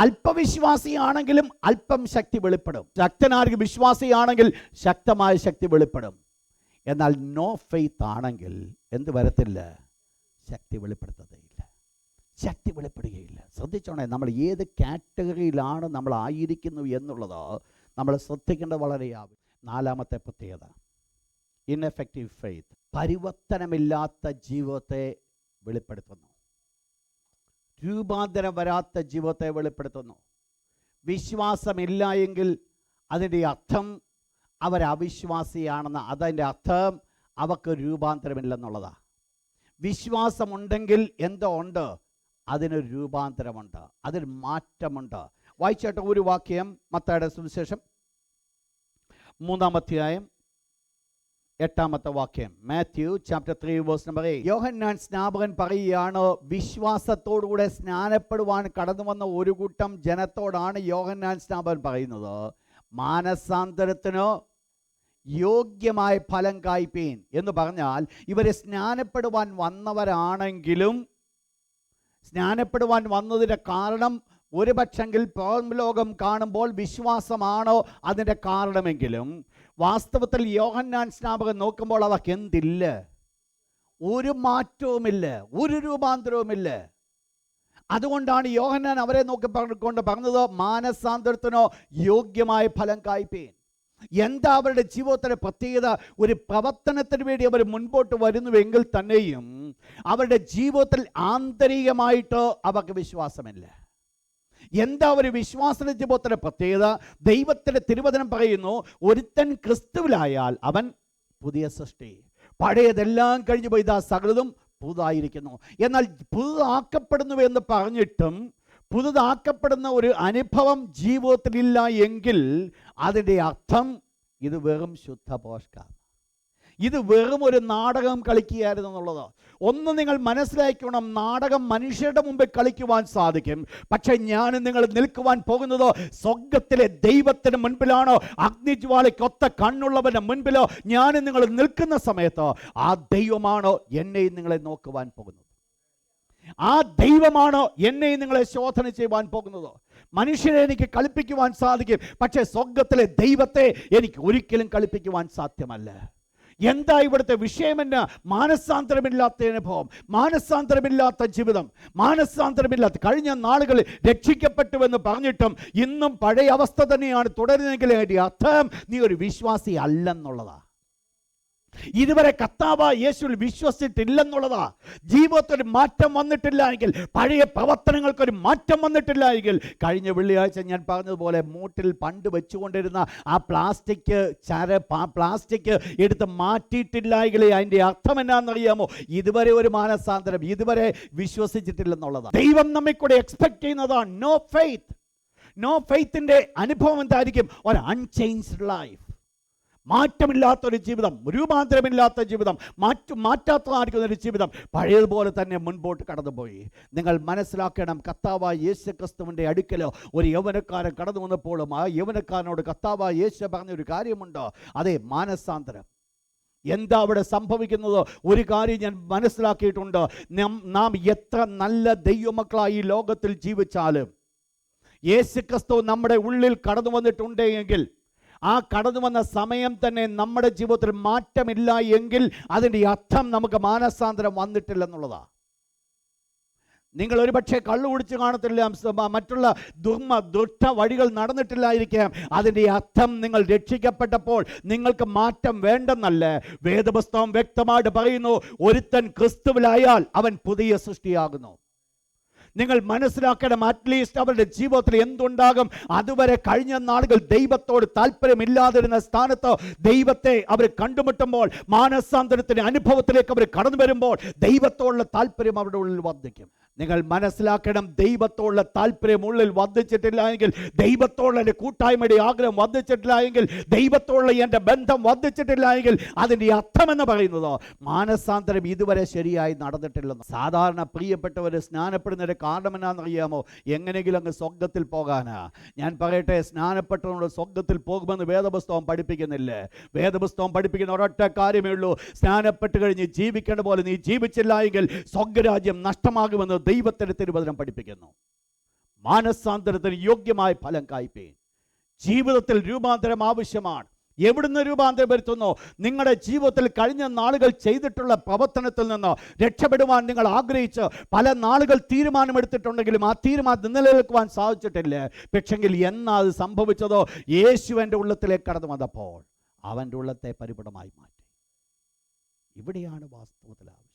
Speaker 1: അല്പവിശ്വാസിയാണെങ്കിലും അല്പം ശക്തി വെളിപ്പെടും. ശക്തനായ വിശ്വാസിയാണെങ്കിൽ ശക്തമായ ശക്തി വെളിപ്പെടും. എന്നാൽ നോ ഫെയ്ത്ത് ആണെങ്കിൽ എന്ത് വരത്തില്ല? ശക്തി വെളിപ്പെടുത്തതേയില്ല, ശക്തി വെളിപ്പെടുകയില്ല. ശ്രദ്ധിച്ചോണേ, നമ്മൾ ഏത് കാറ്റഗറിയിലാണ് നമ്മൾ ആയിരിക്കുന്നു എന്നുള്ളത് നമ്മൾ ശ്രദ്ധിക്കേണ്ടത് വളരെ ആവശ്യം. 4ാമത്തെ പ്രത്യേകത, ഇൻഎഫക്റ്റീവ് ഫെയ്ത്ത്. പരിവർത്തനമില്ലാത്ത ജീവിതത്തെ വെളിപ്പെടുത്തുന്നു. രൂപാന്തരം വരാത്ത ജീവിതത്തെ വെളിപ്പെടുത്തുന്നു. വിശ്വാസമില്ല എങ്കിൽ അതിൻ്റെ അർത്ഥം അവരവിശ്വാസിയാണെന്ന്. അതിൻ്റെ അർത്ഥം അവർക്ക് രൂപാന്തരമില്ലെന്നുള്ളതാണ്. വിശ്വാസമുണ്ടെങ്കിൽ എന്തോ ഉണ്ട്? അതിനൊരു രൂപാന്തരമുണ്ട്, അതിന് മാറ്റമുണ്ട്. വായിച്ചേട്ട ഒരു വാക്യം, മത്തായിയുടെ സുവിശേഷം 3-ാം അധ്യായം 8-ാമത്തെ വാക്യം. Matthew chapter 3 verse number 8. യോഹന്നാൻ സ്നാപകൻ പറയുകയാണ്, വിശ്വാസത്തോടുകൂടെ സ്നാനപ്പെടുവാൻ കടന്നു വന്ന ഒരു കൂട്ടം ജനത്തോടാണ് യോഹന്നാൻ സ്നാപകൻ പറയുന്നത്, മാനസാന്തരത്തിനോ യോഗ്യമായ ഫലം കായ്പീൻ എന്ന് പറഞ്ഞാൽ, ഇവരെ സ്നാനപ്പെടുവാൻ വന്നവരാണെങ്കിലും സ്നാനപ്പെടുവാൻ വന്നതിൻ്റെ കാരണം ഒരു പക്ഷെങ്കിൽ പുറം ലോകം കാണുമ്പോൾ വിശ്വാസമാണോ അതിൻ്റെ കാരണമെങ്കിലും, വാസ്തവത്തിൽ യോഹന്നാൻ സ്നാപകൻ നോക്കുമ്പോൾ അവർക്ക് എന്തില്ല? ഒരു മാറ്റവുമില്ല, ഒരു രൂപാന്തരവുമില്ല. അതുകൊണ്ടാണ് യോഹന്നാൻ അവരെ നോക്കിക്കൊണ്ട് പറഞ്ഞത്, മാനസാന്തരത്തിനോ യോഗ്യമായ ഫലം കായ്പീൻ. എന്താ അവരുടെ ജീവിതത്തിൻ്റെ പ്രത്യേകത? ഒരു പ്രവർത്തനത്തിന് വേണ്ടി അവർ മുൻപോട്ട് വരുന്നുവെങ്കിൽ തന്നെയും അവരുടെ ജീവിതത്തിൽ ആന്തരികമായിട്ട് അവർക്ക് വിശ്വാസമില്ല. എന്താ ഒരു വിശ്വാസത്തിന്റെ ജീവിതത്തിൻ്റെ പ്രത്യേകത? ദൈവത്തിൻ്റെ തിരുവചനം പറയുന്നു, ഒരുത്തൻ ക്രിസ്തുവിലായാൽ അവൻ പുതിയ സൃഷ്ടി, പഴയതെല്ലാം കഴിഞ്ഞു പോയി ഇതാ സകലതും പുതുതായിരിക്കുന്നു. എന്നാൽ പുതുതാക്കപ്പെടുന്നു എന്ന് പറഞ്ഞിട്ടും പുതുതാക്കപ്പെടുന്ന ഒരു അനുഭവം ജീവിതത്തിലില്ല എങ്കിൽ അതിൻ്റെ അർത്ഥം ഇത് വെറും ശുദ്ധ പോഷ്കാണ്, ഇത് വെറും ഒരു നാടകം കളിക്കുകയായിരുന്നു എന്നുള്ളത്. ഒന്ന് നിങ്ങൾ മനസ്സിലാക്കണം, നാടകം മനുഷ്യരുടെ മുമ്പിൽ കളിക്കുവാൻ സാധിക്കും, പക്ഷെ ഞാനും നിങ്ങൾ നിൽക്കുവാൻ പോകുന്നത് സ്വർഗത്തിലെ ദൈവത്തിന് മുൻപിലാണോ? അഗ്നിജ്വാലയ്ക്കൊത്ത കണ്ണുള്ളവൻ്റെ മുൻപിലോ ഞാനും നിങ്ങൾ നിൽക്കുന്ന സമയത്ത് ആ ദൈവമാണോ എന്നെയും നിങ്ങളെ നോക്കുവാൻ പോകുന്നത്? ആ ദൈവമാണ് എന്നെ നിങ്ങളെ ശോധന ചെയ്യുവാൻ പോകുന്നത്. മനുഷ്യരെ എനിക്ക് കളിപ്പിക്കുവാൻ സാധിക്കും, പക്ഷേ സ്വർഗത്തിലെ ദൈവത്തെ എനിക്ക് ഒരിക്കലും കളിപ്പിക്കുവാൻ സാധ്യമല്ല. എന്താ ഇവിടുത്തെ വിഷയമെന്ന്? മാനസാന്തരമില്ലാത്ത അനുഭവം, മാനസാന്തരമില്ലാത്ത ജീവിതം, മാനസാന്തരമില്ലാത്ത. കഴിഞ്ഞ നാളുകളിൽ രക്ഷിക്കപ്പെട്ടുവെന്ന് പറഞ്ഞിട്ടും ഇന്നും പഴയ അവസ്ഥ തന്നെയാണ് തുടരുന്നതെങ്കിൽ അതിൻ്റെ അർത്ഥം നീ ഒരു വിശ്വാസി അല്ലെന്നുള്ളതാ. ഇതുവരെ കർത്താവായ യേശുവിൽ വിശ്വസിച്ചിട്ടില്ലെന്നുള്ളതാ. ജീവിതത്തിൽ മാറ്റം വന്നിട്ടില്ല എങ്കിൽ, പഴയ പ്രവർത്തനങ്ങൾക്കൊരു മാറ്റം വന്നിട്ടില്ല എങ്കിൽ, കഴിഞ്ഞ വെള്ളിയാഴ്ച ഞാൻ പറഞ്ഞതുപോലെ മൂട്ടിൽ പണ്ട് വെച്ചുകൊണ്ടിരുന്ന ആ പ്ലാസ്റ്റിക് എടുത്ത് മാറ്റിയിട്ടില്ല എങ്കിൽ അതിൻ്റെ അർത്ഥം എന്നാണെന്നറിയാമോ? ഇതുവരെ ഒരു മാനസാന്തരം ഇതുവരെ വിശ്വസിച്ചിട്ടില്ലെന്നുള്ളതാണ്. ദൈവം നമ്മെ കൂടെ എക്സ്പെക്ട് ചെയ്യുന്നതാണ് നോ ഫെയ്ത്ത്. നോ ഫെയ്ത്തിൻ്റെ അനുഭവം എന്തായിരിക്കും? ഒരു അൺചേഞ്ച്ഡ് ലൈഫ്, മാറ്റമില്ലാത്തൊരു ജീവിതം, രൂപാന്തരമില്ലാത്ത ജീവിതം, മാറ്റാത്തതായിരിക്കുന്ന ഒരു ജീവിതം, പഴയതുപോലെ തന്നെ മുൻപോട്ട് കടന്നുപോയി. നിങ്ങൾ മനസ്സിലാക്കണം, കർത്താവായ യേശുക്രിസ്തുവിൻ്റെ അടുക്കൽ ഒരു യൗവനക്കാരൻ കടന്നു വന്നപ്പോഴും ആ യൗവനക്കാരനോട് കർത്താവായ യേശു പറഞ്ഞൊരു കാര്യമുണ്ട്, അതേ മാനസാന്തരം. എന്താ അവിടെ സംഭവിക്കുന്നത്? ഒരു കാര്യം ഞാൻ മനസ്സിലാക്കിയിട്ടുണ്ട്. നാം എത്ര നല്ല ദൈവമക്കളായി ഈ ലോകത്തിൽ ജീവിച്ചാലും യേശുക്രിസ്തു നമ്മുടെ ഉള്ളിൽ കടന്നു വന്നിട്ടുണ്ടെങ്കിൽ, ആ കടന്നു വന്ന സമയം തന്നെ നമ്മുടെ ജീവിതത്തിൽ മാറ്റമില്ല എങ്കിൽ അതിൻ്റെ അർത്ഥം നമുക്ക് മാനസാന്തരം വന്നിട്ടില്ലെന്നുള്ളതാണ്. നിങ്ങൾ ഒരുപക്ഷെ കള്ളു കുടിച്ച് കാണത്തില്ല, മറ്റുള്ള ദുഷ്ട വഴികൾ നടന്നിട്ടില്ലായിരിക്കാം. അതിൻ്റെ അർത്ഥം നിങ്ങൾ രക്ഷിക്കപ്പെട്ടപ്പോൾ നിങ്ങൾക്ക് മാറ്റം വേണ്ടെന്നല്ല. വേദപുസ്തകം വ്യക്തമായിട്ട് പറയുന്നു, ഒരുത്തൻ ക്രിസ്തുവിലായാൽ അവൻ പുതിയ സൃഷ്ടിയാകുന്നു. നിങ്ങൾ മനസ്സിലാക്കണം, അറ്റ്ലീസ്റ്റ് അവരുടെ ജീവിതത്തിൽ എന്തുണ്ടാകും? അതുവരെ കഴിഞ്ഞ നാളുകൾ ദൈവത്തോട് താല്പര്യമില്ലാതിരുന്ന സ്ഥാനത്ത് ദൈവത്തെ അവർ കണ്ടുമുട്ടുമ്പോൾ, മാനസാന്തരത്തിൻ്റെ അനുഭവത്തിലേക്ക് അവർ കടന്നു വരുമ്പോൾ ദൈവത്തോടുള്ള താല്പര്യം അവരുടെ ഉള്ളിൽ വർദ്ധിക്കും. നിങ്ങൾ മനസ്സിലാക്കണം, ദൈവത്തോടുള്ള താല്പര്യം ഉള്ളിൽ വർദ്ധിച്ചിട്ടില്ല എങ്കിൽ, ദൈവത്തോടുള്ള എൻ്റെ കൂട്ടായ്മയുടെ ആഗ്രഹം വർദ്ധിച്ചിട്ടില്ല എങ്കിൽ, ദൈവത്തോടുള്ള എൻ്റെ ബന്ധം വർദ്ധിച്ചിട്ടില്ല എങ്കിൽ, അതിൻ്റെ അർത്ഥമെന്ന് പറയുന്നത് മാനസാന്തരം ഇതുവരെ ശരിയായി നടന്നിട്ടില്ലെന്ന്. സാധാരണ പ്രിയപ്പെട്ടവർ സ്നാനപ്പെടുന്നതിൻ്റെ കാരണം എന്നാണെന്നറിയാമോ? എങ്ങനെയെങ്കിലും അങ്ങ് സ്വർഗത്തിൽ പോകാനാ. ഞാൻ പറയട്ടെ, സ്നാനപ്പെട്ടവരോട് സ്വർഗത്തിൽ പോകുമെന്ന് വേദപുസ്തകം പഠിപ്പിക്കുന്നില്ലേ? വേദപുസ്തകം പഠിപ്പിക്കുന്ന ഒരൊറ്റ കാര്യമേ ഉള്ളൂ, സ്നാനപ്പെട്ട് കഴിഞ്ഞ് ജീവിക്കേണ്ട പോലെ നീ ജീവിച്ചില്ല എങ്കിൽ സ്വർഗരാജ്യം നഷ്ടമാകുമെന്ന് ദൈവത്തിന്റെ തിരുവചനം പഠിപ്പിക്കുന്നു. മാനസാന്തരത്തിന് യോഗ്യമായ ഫലം കായ്പേൻ. ജീവിതത്തിൽ രൂപാന്തരം ആവശ്യമാണ്. എവിടുന്ന് രൂപാന്തരം വരുത്തുന്നു? നിങ്ങളുടെ ജീവിതത്തിൽ കഴിഞ്ഞ നാളുകൾ ചെയ്തിട്ടുള്ള പ്രവർത്തനത്തിൽ നിന്ന് രക്ഷപ്പെടുവാൻ നിങ്ങൾ ആഗ്രഹിച്ച് പല നാളുകൾ തീരുമാനമെടുത്തിട്ടുണ്ടെങ്കിലും ആ തീരുമാനം നിലനിൽക്കുവാൻ സാധിച്ചിട്ടില്ല. പക്ഷെങ്കിൽ എന്നാ അത് സംഭവിച്ചതോ? യേശുവിൻ്റെ ഉള്ളത്തിലേക്ക് കടന്നു വന്നപ്പോൾ അവൻ്റെ ഉള്ളത്തെ പരിപൂർണമായി മാറ്റി. ഇവിടെയാണ് വാസ്തവത്തിൽ ആവശ്യം.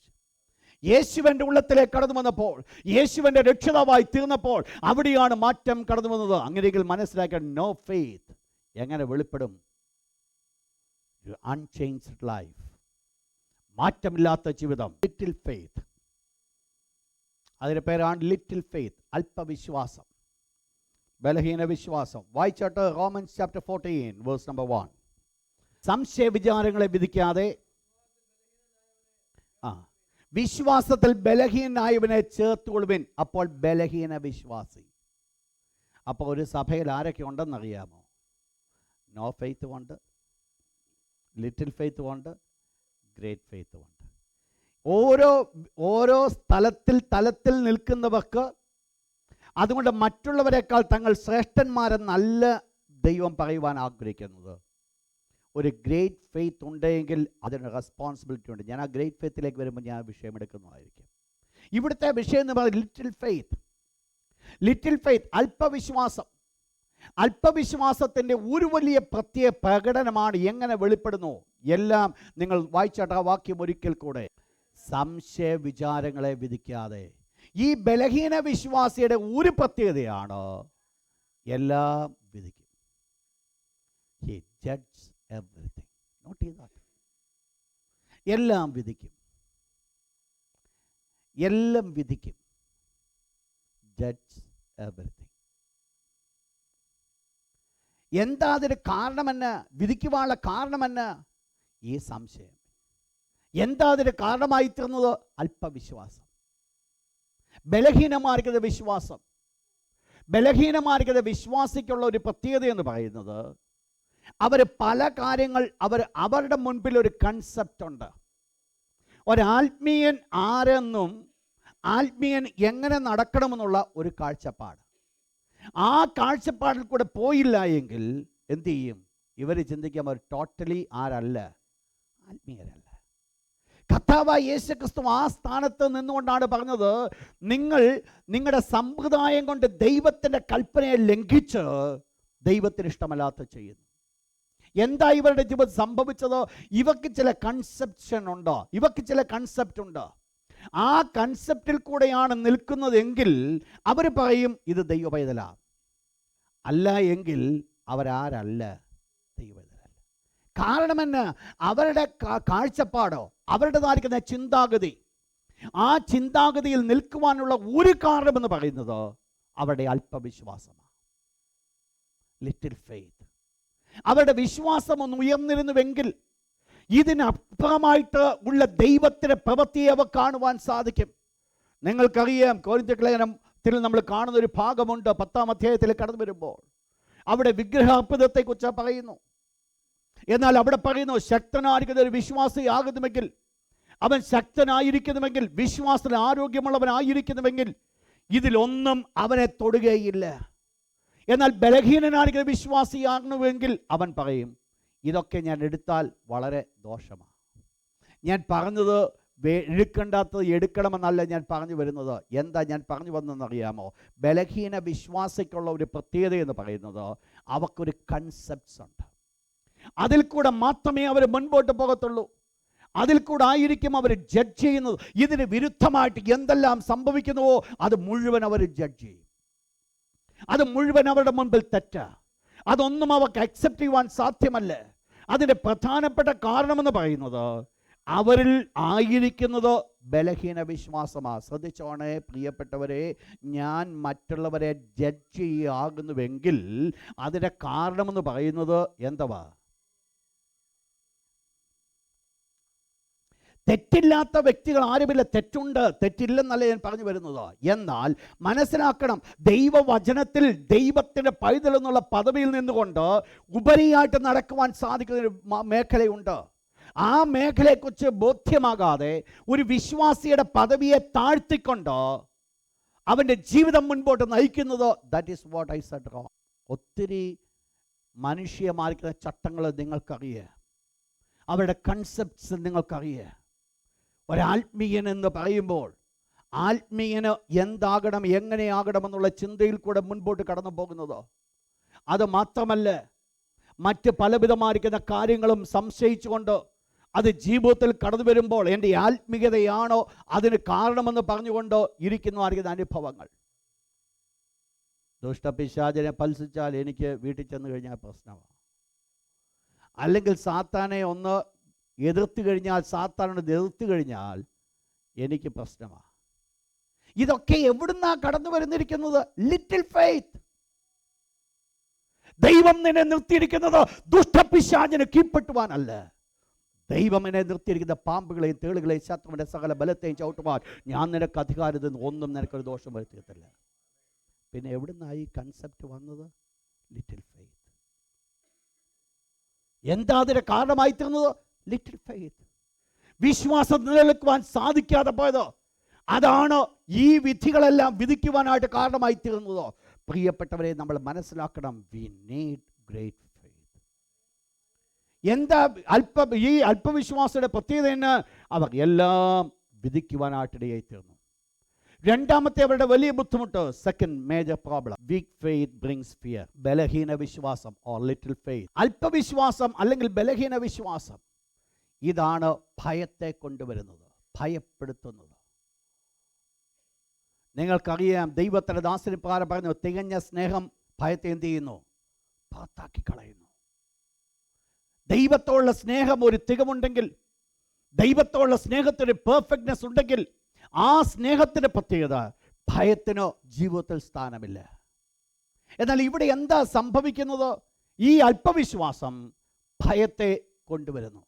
Speaker 1: യേശുവിൻ്റെ ഉള്ളത്തിലേക്ക് കടന്നു വന്നപ്പോൾ, യേശുവിൻ്റെ രക്ഷിതാവായി തീർന്നപ്പോൾ അവിടെയാണ് മാറ്റം കടന്നു വന്നത്. അങ്ങനെയെങ്കിൽ മനസ്സിലാക്കാൻ, നോ ഫെയ്ത്ത് എങ്ങനെ വെളിപ്പെടും? അൺചേഞ്ച്ഡ് ലൈഫ്, മാറ്റമില്ലാത്ത ജീവിതം. ലിറ്റിൽ ഫെയ്ത്ത്, അതിൻ്റെ പേരാണ് ലിറ്റിൽ ഫെയ്ത്ത്, അല്പവിശ്വാസം, ബലഹീന വിശ്വാസം. വായിച്ചോട്ട് റോമൻസ് ചാപ്റ്റർ 14 വേഴ്സ് നമ്പർ 1. സംശയ വിചാരങ്ങളെ വിധിക്കാതെ വിശ്വാസത്തിൽ ബലഹീനായവനെ ചേർത്തുകൊള്ളുവിൻ, അപ്പോൾ ബലഹീന വിശ്വാസി. അപ്പോൾ ഒരു സഭയിൽ ആരൊക്കെ ഉണ്ടെന്നറിയാമോ? നോ ഫെയ്ത്ത് ഉണ്ട്, ലിറ്റിൽ ഫെയ്ത്ത് ഉണ്ട്, ഗ്രേറ്റ് ഫെയ്ത്ത് ഉണ്ട്. ഓരോ തലത്തിൽ നിൽക്കുന്നവർക്ക് അതുകൊണ്ട് മറ്റുള്ളവരെക്കാൾ തങ്ങൾ ശ്രേഷ്ഠന്മാരെന്നല്ല ദൈവം പറയുവാൻ ആഗ്രഹിക്കുന്നത്. ഒരു ഗ്രേറ്റ് ഫെയ്ത്ത് ഉണ്ടെങ്കിൽ അതിന് റെസ്പോൺസിബിലിറ്റി ഉണ്ട്. ഞാൻ ആ ഗ്രേറ്റ് ഫെയ്ത്തിലേക്ക് വരുമ്പോൾ ഞാൻ വിഷയം എടുക്കുന്നതായിരിക്കും. ഇവിടുത്തെ വിഷയം എന്ന് പറയുന്നത് ലിറ്റിൽ ഫെയ്ത്ത്. ലിറ്റിൽ ഫെയ്ത്ത്, അല്പവിശ്വാസം. അല്പവിശ്വാസത്തിൻ്റെ ഒരു വലിയ പ്രത്യേക പ്രകടനമാണ്. എങ്ങനെ വെളിപ്പെടുന്നു? എല്ലാം നിങ്ങൾ വായിച്ചാട്ട ആ വാക്യം ഒരിക്കൽ കൂടെ. സംശയ വിചാരങ്ങളെ വിധിക്കാതെ. ഈ ബലഹീന വിശ്വാസിയുടെ ഒരു പ്രത്യേകതയാണ്, എല്ലാം വിധിക്കും. He judges everything. Note that. എല്ലാം വിധിക്കും, എല്ലാം വിധിക്കും. Judge everything. എന്താ അതിന് കാരണമെന്ന്? വിധിക്കുവാനുള്ള കാരണമെന്ന്? ഈ സംശയം. എന്താ അതിന് കാരണമായി തീർന്നത്? അല്പവിശ്വാസം. ബലഹീനമായിരിക്കുന്ന വിശ്വാസം. ബലഹീനമായിരിക്കുന്ന വിശ്വാസിക്കുള്ള ഒരു പ്രത്യേകത എന്ന് പറയുന്നത്, അവർ പല കാര്യങ്ങൾ അവരുടെ മുൻപിൽ ഒരു കൺസെപ്റ്റ് ഉണ്ട്. ഒരാത്മീയൻ ആരെന്നും ആത്മീയൻ എങ്ങനെ നടക്കണമെന്നുള്ള ഒരു കാഴ്ചപ്പാട്. ആ കാഴ്ചപ്പാടിൽ കൂടെ പോയില്ല എങ്കിൽ എന്തു ചെയ്യും? ഇവർ ചിന്തിക്കാൻ അവർ ടോട്ടലി ആരല്ല, ആത്മീയരല്ല. കർത്താവായ യേശുക്രിസ്തു ആ സ്ഥാനത്ത് നിന്നുകൊണ്ടാണ് പറഞ്ഞത്, നിങ്ങൾ നിങ്ങളുടെ സമ്പ്രദായം കൊണ്ട് ദൈവത്തിൻ്റെ കൽപ്പനയെ ലംഘിച്ച് ദൈവത്തിന് ഇഷ്ടമല്ലാത്ത ചെയ്യുന്നു. എന്താ ഇവരുടെ ജീവിതം സംഭവിച്ചത്? ഇവർക്ക് ചില കൺസെപ്ഷൻ ഉണ്ട്, ഇവർക്ക് ചില കൺസെപ്റ്റ് ഉണ്ട്. ആ കൺസെപ്റ്റിൽ കൂടെയാണ് നിൽക്കുന്നതെങ്കിൽ അവർ പറയും ഇത് ദൈവപൈതല. അല്ല എങ്കിൽ അവരാരല്ല, ദൈവപൈതലല്ല. കാരണം എന്നാ? അവരുടെ കാഴ്ചപ്പാടോ അവരുടേതായിരിക്കുന്ന ചിന്താഗതി, ആ ചിന്താഗതിയിൽ നിൽക്കുവാനുള്ള ഒരു കാരണമെന്ന് പറയുന്നത് അവരുടെ അല്പവിശ്വാസമാണ്, ലിറ്റിൽ ഫെയ്ത്ത്. അവരുടെ വിശ്വാസം ഒന്ന് ഉയർന്നിരുന്നുവെങ്കിൽ ഇതിനപ്പുറമായിട്ട് ഉള്ള ദൈവത്തിൻ്റെ പ്രവൃത്തിയെ അവ കാണുവാൻ സാധിക്കും. നിങ്ങൾക്കറിയാം, കൊരിന്ത്യർ ലേഖനത്തിൽ നമ്മൾ കാണുന്ന ഒരു ഭാഗമുണ്ട്. 10-ാം അധ്യായത്തിൽ കടന്നു വരുമ്പോൾ അവിടെ വിഗ്രഹാർപ്പിതത്തെക്കുറിച്ച് പറയുന്നു. എന്നാൽ അവിടെ പറയുന്നു, ശക്തനായിരിക്കുന്ന ഒരു വിശ്വാസിയാകുന്നുവെങ്കിൽ, അവൻ ശക്തനായിരിക്കുന്നുവെങ്കിൽ, വിശ്വാസത്തിൽ ആരോഗ്യമുള്ളവനായിരിക്കുന്നുവെങ്കിൽ ഇതിലൊന്നും അവനെ തൊടുകയില്ല. എന്നാൽ ബലഹീനനായിരിക്കുന്ന വിശ്വാസിയാകുന്നുവെങ്കിൽ അവൻ പറയും ഇതൊക്കെ ഞാൻ എടുത്താൽ വളരെ ദോഷമാണ്. ഞാൻ പറഞ്ഞത് എടുക്കേണ്ടാത്തത് എടുക്കണമെന്നല്ല ഞാൻ പറഞ്ഞു വരുന്നത്. എന്താ ഞാൻ പറഞ്ഞു വന്നതെന്നറിയാമോ? ബലഹീന വിശ്വാസിക്കുള്ള ഒരു പ്രത്യേകത എന്ന് പറയുന്നത് അവർക്കൊരു കൺസെപ്റ്റ്സ് ഉണ്ട്. അതിൽ കൂടെ മാത്രമേ അവർ മുൻപോട്ട് പോകത്തുള്ളൂ. അതിൽ കൂടെ ആയിരിക്കും അവർ ജഡ്ജ് ചെയ്യുന്നത്. ഇതിന് വിരുദ്ധമായിട്ട് എന്തെല്ലാം സംഭവിക്കുന്നുവോ അത് മുഴുവൻ അവർ ജഡ്ജ് ചെയ്യും. അത് മുഴുവൻ അവരുടെ മുൻപിൽ തെറ്റാ. അതൊന്നും അവർക്ക് അക്സെപ്റ്റ് ചെയ്യുവാൻ സാധ്യമല്ല. അതിൻ്റെ പ്രധാനപ്പെട്ട കാരണമെന്ന് പറയുന്നത് അവരിൽ ആയിരിക്കുന്നത് ബലഹീന വിശ്വാസമാണ്. ശ്രദ്ധിച്ചോണേ പ്രിയപ്പെട്ടവരെ, ഞാൻ മറ്റുള്ളവരെ ജഡ്ജ് ചെയ്യുകയാകുന്നുവെങ്കിൽ അതിൻ്റെ കാരണമെന്ന് പറയുന്നത് എന്തുവാ? തെറ്റില്ലാത്ത വ്യക്തികൾ ആരുമില്ല. തെറ്റുണ്ട്, തെറ്റില്ലെന്നല്ല ഞാൻ പറഞ്ഞു വരുന്നത്. എന്നാൽ മനസ്സിലാക്കണം, ദൈവവചനത്തിൽ ദൈവത്തിൻ്റെ പൈതൽ എന്നുള്ള പദവിയിൽ നിന്നുകൊണ്ട് ഉപരിയായിട്ട് നടക്കുവാൻ സാധിക്കുന്ന ഒരു മേഖലയുണ്ട്. ആ മേഖലയെക്കുറിച്ച് ബോധ്യമാകാതെ ഒരു വിശ്വാസിയുടെ പദവിയെ താഴ്ത്തിക്കൊണ്ട് അവൻ്റെ ജീവിതം മുൻപോട്ട് നയിക്കുന്നത്, that is what I said wrong. ഒത്തിരി മനുഷ്യമാർക്കുന്ന ചട്ടങ്ങൾ നിങ്ങൾക്കറിയാം, അവരുടെ കൺസെപ്റ്റ്സ് നിങ്ങൾക്കറിയാം. ഒരാത്മീയൻ എന്ന് പറയുമ്പോൾ ആത്മീയന് എന്താകണം, എങ്ങനെയാകണമെന്നുള്ള ചിന്തയിൽ കൂടെ മുൻപോട്ട് കടന്നു പോകുന്നത്. അത് മാത്രമല്ല, മറ്റ് പലവിധമായിരിക്കുന്ന കാര്യങ്ങളും സംശയിച്ചുകൊണ്ട് അത് ജീവിതത്തിൽ കടന്നു വരുമ്പോൾ എൻ്റെ ആത്മീയതയാണോ അതിന് കാരണമെന്ന് പറഞ്ഞുകൊണ്ട് ഇരിക്കുന്നതായിരിക്കുന്ന അനുഭവങ്ങൾ. ദുഷ്ടപിശാചിനെ പൽസിച്ചാൽ എനിക്ക് വീട്ടിൽ ചെന്ന് കഴിഞ്ഞാൽ പ്രശ്നമാണ്. അല്ലെങ്കിൽ സാത്താനെ ഒന്ന് എതിർത്ത് കഴിഞ്ഞാൽ, സാത്താനോട് എതിർത്ത് കഴിഞ്ഞാൽ എനിക്ക് പ്രശ്നമാണ്. ഇതൊക്കെ എവിടുന്നാ കടന്നു വരുന്നിരിക്കുന്നത്? Little faith. ദൈവം നിന്നെ നിർത്തിയിരിക്കുന്നത് ദുഷ്ടപിശാചിന് കീഴ്പ്പെട്ടുവാനല്ല. ദൈവം എന്നെ നിർത്തിയിരിക്കുന്ന പാമ്പുകളെയും തേളുകളെയും ശത്രുവിൻ്റെ സകല ബലത്തെയും ചവിട്ടുവാൻ. ഞാൻ നിനക്ക് അധികാരത്തിൽ നിന്ന് ഒന്നും നിനക്കൊരു ദോഷം വരുത്തിയത്തില്ല. പിന്നെ എവിടുന്നായി കൺസെപ്റ്റ് വന്നത്? Little faith. എന്താ അതിന് കാരണമായി തീർന്നത്? Little faith. വിശ്വാസം നിലനിൽക്കുവാൻ സാധിക്കാതെ പോയത്, അതാണ് ഈ വിധികളെല്ലാം വിധിക്കുവാനായിട്ട് കാരണമായി തീർന്നത്. പ്രിയപ്പെട്ടവരെ, നമ്മൾ മനസ്സിലാക്കണം, വി നീഡ് ഗ്രേറ്റ് ഫെയ്ത്ത്. എന്താ ഈ അല്പവിശ്വാസയുടെ പ്രത്യേകത എന്ന്? അവർ എല്ലാം വിധിക്കുവാനായിട്ടിടയായി തീർന്നു. രണ്ടാമത്തെ അവരുടെ വലിയ ബുദ്ധിമുട്ട്, second major problem, weak faith brings fear. ബലഹീന വിശ്വാസം ഓർ ലിറ്റിൽ ഫെയ്ത്ത്, അല്പവിശ്വാസം അല്ലെങ്കിൽ ബലഹീന വിശ്വാസം, ഇതാണ് ഭയത്തെ കൊണ്ടുവരുന്നത്, ഭയപ്പെടുത്തുന്നത്. നിങ്ങൾക്കറിയാം, ദൈവത്തിൻ്റെ ദാസന് പ്രകാരം പറഞ്ഞു, തികഞ്ഞ സ്നേഹം ഭയത്തെ എന്ത് ചെയ്യുന്നു? പുറത്താക്കി കളയുന്നു. ദൈവത്തോടുള്ള സ്നേഹം ഒരു തികവുണ്ടെങ്കിൽ, ദൈവത്തോടുള്ള സ്നേഹത്തിന് പെർഫെക്റ്റ്നെസ് ഉണ്ടെങ്കിൽ, ആ സ്നേഹത്തിൻ്റെ പ്രത്യേകത ഭയത്തിനോ ജീവിതത്തിൽ സ്ഥാനമില്ല. എന്നാൽ ഇവിടെ എന്താ സംഭവിക്കുന്നത്? ഈ അല്പവിശ്വാസം ഭയത്തെ കൊണ്ടുവരുന്നു.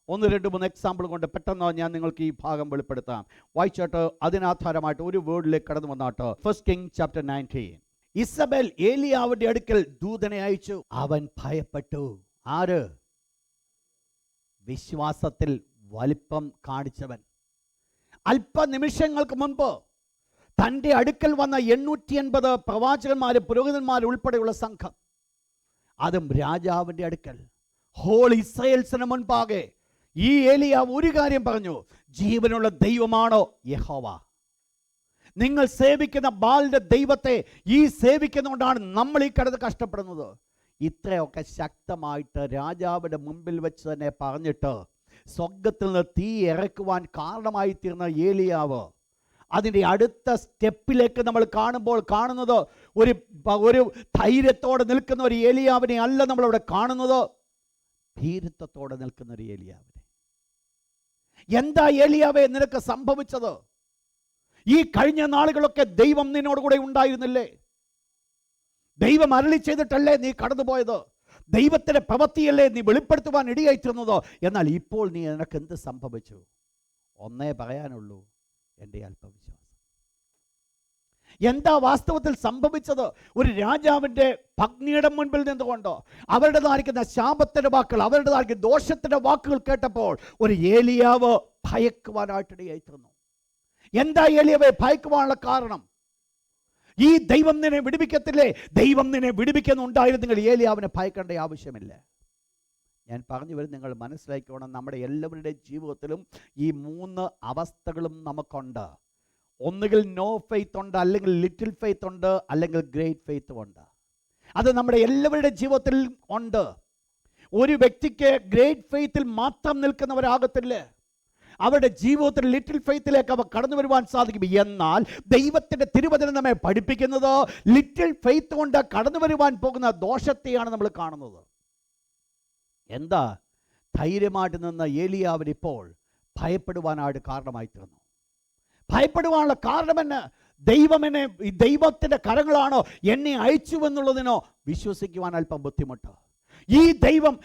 Speaker 1: 1-2-3 എക്സാമ്പിൾ കൊണ്ട് പെട്ടെന്ന് ഞാൻ നിങ്ങൾക്ക് ഈ ഭാഗം വെളിപ്പെടുത്താം. വായിച്ചോട്ട് അതിനാധാരമായിട്ട് ഒരു വേർഡിലേക്ക് കടന്നു വന്നാട്ട്. 1 Kings chapter 19. ഇസബേൽ ഏലിയാവിന്റെ അടുക്കൽ ദൂതനെ അയച്ചു. അവൻ ഭയപ്പെട്ടു. ആര്? വിശ്വാസത്തിൽ വലിപ്പം കാണിച്ചവൻ. അല്പനിമിഷങ്ങൾക്ക് മുൻപ് തൻ്റെ അടുക്കൽ വന്ന 880 പ്രവാചകന്മാർ, പുരോഹിതന്മാർ ഉൾപ്പെടെയുള്ള സംഘം, അതും രാജാവിൻ്റെ അടുക്കൽ ഹോൾ ഇസ്രായേൽസിന് മുൻപാകെ ഈ ഏലിയാവ് ഒരു കാര്യം പറഞ്ഞു: ജീവനുള്ള ദൈവമാണോ യഹോവ? നിങ്ങൾ സേവിക്കുന്ന ബാലിന്റെ ദൈവത്തെ ഈ സേവിക്കുന്നതുകൊണ്ടാണ് നമ്മൾ ഈ കിടന്ന് കഷ്ടപ്പെടുന്നത്. ഇത്രയൊക്കെ ശക്തമായിട്ട് രാജാവിൻ്റെ മുമ്പിൽ വെച്ച് തന്നെ പറഞ്ഞിട്ട് സ്വർഗ്ഗത്തിൽ നിന്ന് തീ ഇറക്കുവാൻ കാരണമായി തീർന്ന ഏലിയാവ് അതിൻ്റെ അടുത്ത സ്റ്റെപ്പിലേക്ക് നമ്മൾ കാണുന്നത് ഒരു ധൈര്യത്തോടെ നിൽക്കുന്ന ഒരു ഏലിയാവിനെ അല്ല നമ്മളവിടെ കാണുന്നത്, ഭീരുത്വത്തോടെ നിൽക്കുന്ന ഒരു ഏലിയാവിനെ. എന്താ ഏലിയാവേ നിനക്ക് സംഭവിച്ചത്? ഈ കഴിഞ്ഞ നാളുകളൊക്കെ ദൈവം നിന്നോടുകൂടെ ഉണ്ടായിരുന്നില്ലേ? ദൈവം അരുളി ചെയ്തിട്ടല്ലേ നീ കടന്നുപോയത്? ദൈവത്തിന്റെ പ്രവൃത്തിയല്ലേ നീ വെളിപ്പെടുത്തുവാൻ ഇടയായിത്തീർന്നത്? എന്നാൽ ഇപ്പോൾ നീ നിനക്ക് എന്ത് സംഭവിച്ചു? ഒന്നേ പറയാനുള്ളൂ, എൻ്റെ അല്പവിശ്വാസം. എന്താ വാസ്തവത്തിൽ സംഭവിച്ചത്? ഒരു രാജാവിൻ്റെ പത്നിയുടെ മുൻപിൽ നിന്നുകൊണ്ട് അവരുടേതായിരിക്കുന്ന ശാപത്തിന്റെ വാക്കുകൾ, അവരുടേതായിരിക്കുന്ന ദോഷത്തിന്റെ വാക്കുകൾ കേട്ടപ്പോൾ ഒരു ഏലിയാവ് ഭയക്കുവാനായിട്ടിടയായിത്തീർന്നു. എന്താ ഏലിയാവെ ഭയക്കുവാനുള്ള കാരണം? ഈ ദൈവം നിന്നെ വിടുവിക്കത്തില്ലേ? ദൈവം നിന്നെ വിടുവിക്കുന്നുണ്ടായിരുന്നെങ്കിൽ ഏലിയാവിനെ ഭയക്കേണ്ട ആവശ്യമില്ല. ഞാൻ പറഞ്ഞു വരും, നിങ്ങൾ മനസ്സിലാക്കണം, നമ്മുടെ എല്ലാവരുടെയും ജീവിതത്തിലും ഈ 3 അവസ്ഥകളും നമുക്കുണ്ട്. ഒന്നുകിൽ നോ ഫെയ്ത്ത് ഉണ്ട്, അല്ലെങ്കിൽ ലിറ്റിൽ ഫെയ്ത്ത് ഉണ്ട്, അല്ലെങ്കിൽ ഗ്രേറ്റ് ഫെയ്ത്തും ഉണ്ട്. അത് നമ്മുടെ എല്ലാവരുടെയും ജീവിതത്തിൽ ഉണ്ട്. ഒരു വ്യക്തിക്ക് ഗ്രേറ്റ് ഫെയ്ത്തിൽ മാത്രം നിൽക്കുന്നവരാകത്തില്ല. അവരുടെ ജീവിതത്തിൽ ലിറ്റിൽ ഫെയ്ത്തിലേക്ക് അവർ കടന്നു വരുവാൻ സാധിക്കും. എന്നാൽ ദൈവത്തിൻ്റെ തിരുവചനം നമ്മെ പഠിപ്പിക്കുന്നത് ലിറ്റിൽ ഫെയ്ത്ത് കൊണ്ട് കടന്നു വരുവാൻ പോകുന്ന ദോഷത്തെയാണ് നമ്മൾ കാണുന്നത്. എന്താ? ധൈര്യമായിട്ട് നിന്ന ഏലിയാവിന് ഇപ്പോൾ ഭയപ്പെടുവാനായിട്ട് കാരണമായി തീർന്നു. ഭയപ്പെടുവാനുള്ള കാരണം എന്നെ ദൈവത്തിൻ്റെ കരങ്ങളാണോ എന്നെ അയച്ചു എന്നുള്ളതിനോ വിശ്വസിക്കുവാൻ അല്പം ബുദ്ധിമുട്ട്. ഈ ദൈവം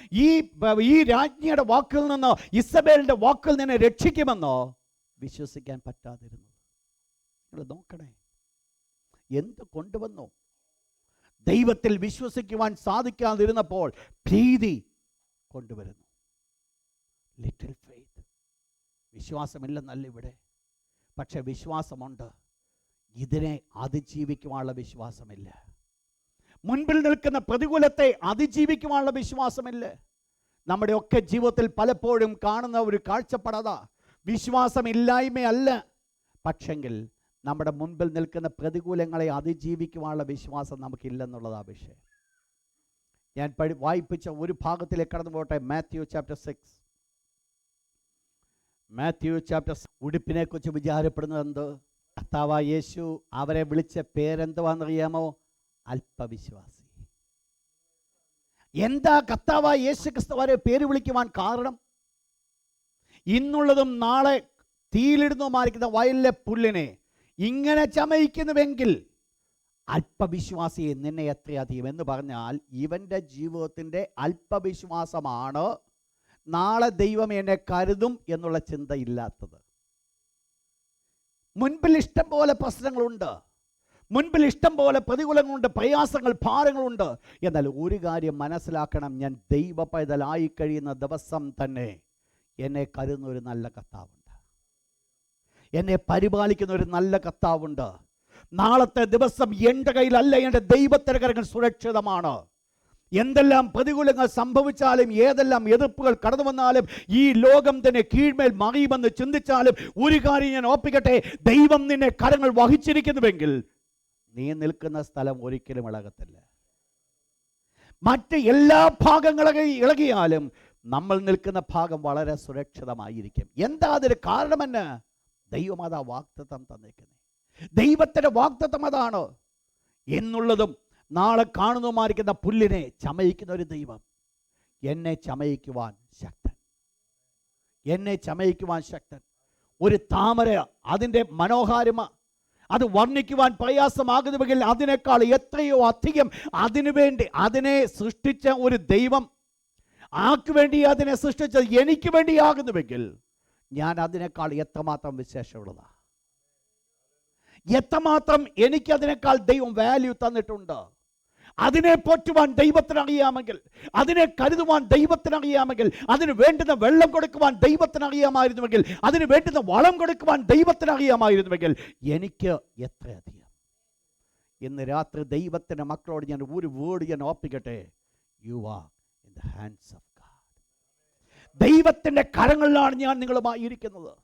Speaker 1: ഈ രാജ്ഞിയുടെ വാക്കിൽ നിന്ന്, ഇസബേലിന്റെ വാക്കിൽ നിന്നെ രക്ഷിക്കുമെന്നോ വിശ്വസിക്കാൻ പറ്റാതിരുന്നു. നിങ്ങൾ നോക്കണേ, എന്ത് കൊണ്ടുവന്നു? ദൈവത്തിൽ വിശ്വസിക്കുവാൻ സാധിക്കാതിരുന്നപ്പോൾ ഭീതി കൊണ്ടുവരുന്നു. Little faith. വിശ്വാസമില്ലെന്നല്ല ഇവിടെ, പക്ഷെ വിശ്വാസമുണ്ട്. ഇതിനെ അതിജീവിക്കുവാനുള്ള വിശ്വാസമില്ല. മുൻപിൽ നിൽക്കുന്ന പ്രതികൂലത്തെ അതിജീവിക്കുവാനുള്ള വിശ്വാസമില്ല. നമ്മുടെയൊക്കെ ജീവിതത്തിൽ പലപ്പോഴും കാണുന്ന ഒരു കാഴ്ചപ്പാടാ, വിശ്വാസമില്ലായ്മയല്ല, പക്ഷെങ്കിൽ നമ്മുടെ മുൻപിൽ നിൽക്കുന്ന പ്രതികൂലങ്ങളെ അതിജീവിക്കുവാനുള്ള വിശ്വാസം നമുക്കില്ലെന്നുള്ളതാ വിഷയം. ഞാൻ വായിപ്പിച്ച ഒരു ഭാഗത്തിലേക്ക് കടന്നു പോട്ടെ. Matthew chapter 6. ഉടുപ്പിനെ കുറിച്ച് വിചാരപ്പെടുന്നത് എന്ത്? കർത്താവായ യേശു അവരെ വിളിച്ച പേരെന്തുവാണെന്നറിയാമോ? അല്പവിശ്വാസി. എന്താ കർത്താവായ യേശു ക്രിസ്തു അവരെ പേര് വിളിക്കുവാൻ കാരണം? ഇന്നുള്ളതും നാളെ തീയിലിടുന്നതുമായിരിക്കുന്ന വയലിലെ പുല്ലിനെ ഇങ്ങനെ ചമയിക്കുന്നുവെങ്കിൽ അല്പവിശ്വാസിയെ നിന്നെ എത്രയധികം എന്ന് പറഞ്ഞാൽ ഇവൻ്റെ ജീവിതത്തിൻ്റെ അല്പവിശ്വാസമാണ് നാളെ ദൈവം എന്നെ കരുതും എന്നുള്ള ചിന്തയില്ലാത്തത്. മുൻപിൽ ഇഷ്ടം പോലെ പ്രശ്നങ്ങളുണ്ട്, മുൻപിൽ ഇഷ്ടം പോലെ പ്രതികൂലങ്ങളുണ്ട്, പ്രയാസങ്ങൾ, ഭാരങ്ങളുണ്ട്. എന്നാൽ ഒരു കാര്യം മനസ്സിലാക്കണം, ഞാൻ ദൈവ പൈതലായി കഴിയുന്ന ദിവസം തന്നെ എന്നെ കരുതുന്ന ഒരു നല്ല കർത്താവുണ്ട്, എന്നെ പരിപാലിക്കുന്ന ഒരു നല്ല കർത്താവുണ്ട്. നാളത്തെ ദിവസം എൻ്റെ കയ്യിലല്ല, എൻ്റെ ദൈവത്തിൻ്റെ കരങ്ങൾ സുരക്ഷിതമാണ്. എന്തെല്ലാം പ്രതികൂലങ്ങൾ സംഭവിച്ചാലും, ഏതെല്ലാം എതിർപ്പുകൾ കടന്നു വന്നാലും, ഈ ലോകം തന്നെ കീഴ്മേൽ മറിയുമെന്ന് ചിന്തിച്ചാലും, ഒരു കാര്യം ഞാൻ ഓർപ്പിക്കട്ടെ, ദൈവം നിന്നെ കരങ്ങൾ വഹിച്ചിരിക്കുന്നുവെങ്കിൽ നീ നിൽക്കുന്ന സ്ഥലം ഒരിക്കലും ഇളകത്തില്ല. മറ്റ് എല്ലാ ഭാഗങ്ങളും ഇളകിയാലും നമ്മൾ നിൽക്കുന്ന ഭാഗം വളരെ സുരക്ഷിതമായിരിക്കും. എന്താ അതിന് കാരണമെന്ന്? ദൈവം അതാ വാഗ്ദത്തം തന്നേക്കുന്നത്. ദൈവത്തിൻ്റെ വാഗ്ദത്തം അതാണ്. എന്നുള്ളതും നാളെ കാണുന്നതുമായിരിക്കുന്ന പുല്ലിനെ ചമയിക്കുന്ന ഒരു ദൈവം എന്നെ ചമയിക്കുവാൻ ശക്തൻ, എന്നെ ചമയിക്കുവാൻ ശക്തൻ. ഒരു താമര, അതിൻ്റെ മനോഹാരിമ അത് വർണ്ണിക്കുവാൻ പ്രയാസമാകുന്നുവെങ്കിൽ അതിനേക്കാൾ എത്രയോ അധികം അതിനുവേണ്ടി അതിനെ സൃഷ്ടിച്ച ഒരു ദൈവം, ആർക്ക് വേണ്ടി അതിനെ സൃഷ്ടിച്ചത്? എനിക്ക് വേണ്ടിയാകുന്നുവെങ്കിൽ ഞാൻ അതിനേക്കാൾ എത്രമാത്രം വിശേഷമുള്ളതാ, എത്രമാത്രം എനിക്കതിനേക്കാൾ ദൈവം വാല്യൂ തന്നിട്ടുണ്ട്. അതിനെ പോറ്റുവാൻ ദൈവത്തിനറിയാമെങ്കിൽ, അതിനെ കരുതുവാൻ ദൈവത്തിനറിയാമെങ്കിൽ, അതിന് വേണ്ടുന്ന വെള്ളം കൊടുക്കുവാൻ ദൈവത്തിനറിയാമായിരുന്നുവെങ്കിൽ, അതിന് വേണ്ടുന്ന വളം കൊടുക്കുവാൻ ദൈവത്തിനറിയാമായിരുന്നുവെങ്കിൽ, എനിക്ക് എത്രയധികം. ഇന്ന് രാത്രി ദൈവത്തിൻ്റെ മക്കളോട് ഞാൻ ഒരു വേർഡ് ഞാൻ ഓർപ്പിക്കട്ടെ. You are in the hands of God. ദൈവത്തിൻ്റെ കരങ്ങളിലാണ് ഞാൻ നിങ്ങളുമായി ഇരിക്കുന്നത്.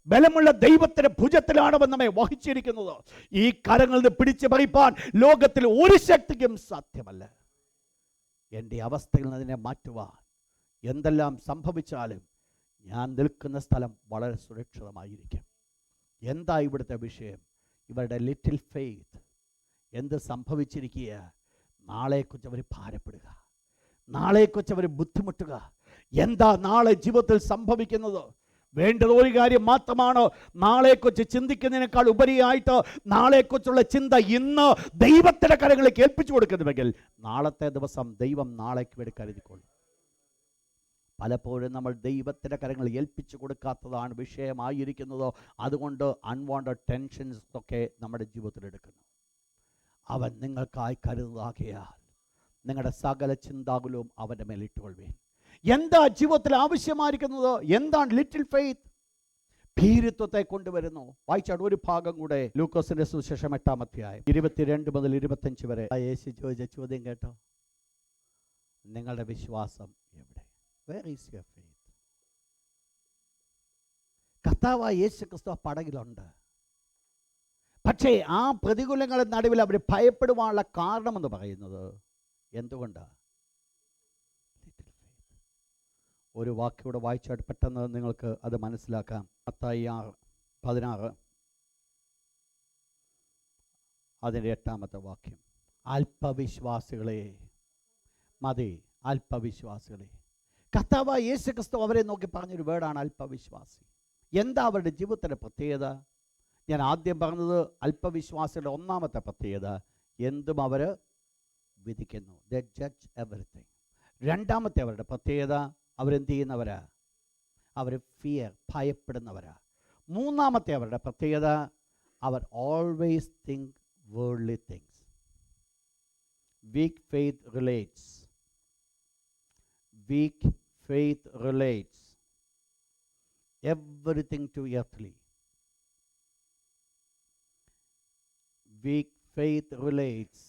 Speaker 1: ബലമുള്ള ദൈവത്തിന്റെ ഭുജത്തിലാണ് നമ്മെ വഹിച്ചിരിക്കുന്നത്. ഈ കരങ്ങളിൽ നിന്ന് പിടിച്ചു പറിപ്പാൻ ലോകത്തിൽ ഒരു ശക്തിക്കും സാധ്യമല്ല. എൻ്റെ അവസ്ഥയിൽ നിന്ന് അതിനെ മാറ്റുവാൻ എന്തെല്ലാം സംഭവിച്ചാലും ഞാൻ നിൽക്കുന്ന സ്ഥലം വളരെ സുരക്ഷിതമായിരിക്കും. എന്താ ഇവിടുത്തെ വിഷയം? ഇവരുടെ ലിറ്റിൽ ഫെയ്ത്ത്. എന്ത് സംഭവിച്ചിരിക്കുക? നാളെക്കുറിച്ച് അവർ ഭാരപ്പെടുക, നാളെക്കുറിച്ച് അവർ ബുദ്ധിമുട്ടുക. എന്താ നാളെ ജീവിതത്തിൽ സംഭവിക്കുന്നത്? വേണ്ടത് ഒരു കാര്യം മാത്രമാണ്. നാളെക്കുറിച്ച് ചിന്തിക്കുന്നതിനേക്കാൾ ഉപരിയായിട്ട് നാളെക്കുറിച്ചുള്ള ചിന്ത ഇന്ന് ദൈവത്തിൻ്റെ കരങ്ങളിൽ ഏൽപ്പിച്ചു കൊടുക്കുന്നുവെങ്കിൽ നാളത്തെ ദിവസം ദൈവം നാളേക്ക് വേണ്ടി കരുതിക്കൊള്ളും. പലപ്പോഴും നമ്മൾ ദൈവത്തിൻ്റെ കരങ്ങളിൽ ഏൽപ്പിച്ചു കൊടുക്കാത്തതാണ് വിഷയമായിരിക്കുന്നത്. അതുകൊണ്ട് അൺവാണ്ടഡ് ടെൻഷൻസ് ഒക്കെ നമ്മുടെ ജീവിതത്തിൽ എടുക്കുന്നു. അവൻ നിങ്ങൾക്കായി കരുതാകിയാൽ നിങ്ങളുടെ സകല ചിന്താകുലവും അവൻ്റെ മേലിട്ടുകൊള്ളുവേൻ. എന്താ ജീവിതത്തിൽ ആവശ്യമായിരിക്കുന്നത്? എന്താണ് ലിറ്റിൽ ഫെയ്ത്ത്? ഭീരുത്വത്തെ കൊണ്ടുവരുന്നു. വായിച്ചാട്ട് ഒരു ഭാഗം കൂടെ, ലൂക്കോസിന്റെ സുവിശേഷം 8-ാം അധ്യായം 22 മുതൽ 25 വരെ. യേശു ചോദിച്ച ചോദ്യം കേട്ടോ, നിങ്ങളുടെ വിശ്വാസം എവിടെ? Where is your faith? കർത്താവായ യേശു ക്രിസ്തു പടകിലുണ്ട്. പക്ഷേ ആ പ്രതികൂലങ്ങളുടെ നടുവിൽ അവർ ഭയപ്പെടുവാനുള്ള കാരണമെന്ന് പറയുന്നത് എന്തുകൊണ്ടാണ്? ഒരു വാക്യോടെ വായിച്ചാട്ട് പെട്ടെന്ന് നിങ്ങൾക്ക് അത് മനസ്സിലാക്കാം. മത്തായി 6:16 അതിൻ്റെ 8-ാമത്തെ വാക്യം. അല്പവിശ്വാസികളെ, മതി അല്പവിശ്വാസികളെ. കർത്താവായ യേശു ക്രിസ്തു അവരെ നോക്കി പറഞ്ഞൊരു വേർഡാണ് അല്പവിശ്വാസി. എന്താ അവരുടെ ജീവിതത്തിൻ്റെ പ്രത്യേകത? ഞാൻ ആദ്യം പറഞ്ഞത് അല്പവിശ്വാസികളുടെ ഒന്നാമത്തെ പ്രത്യേകത, എന്തും അവർ വിധിക്കുന്നു. ദേ ജഡ്ജ് എവറിത്തിങ്. രണ്ടാമത്തെ അവരുടെ പ്രത്യേകത, അവരെന്ത് ചെയ്യുന്നവരാ? അവർ ഫിയർ, ഭയപ്പെടുന്നവരാ. മൂന്നാമത്തെ അവരുടെ പ്രത്യേകത, അവർ always think worldly things. Weak faith relates. Weak faith relates everything to earthly. Weak faith relates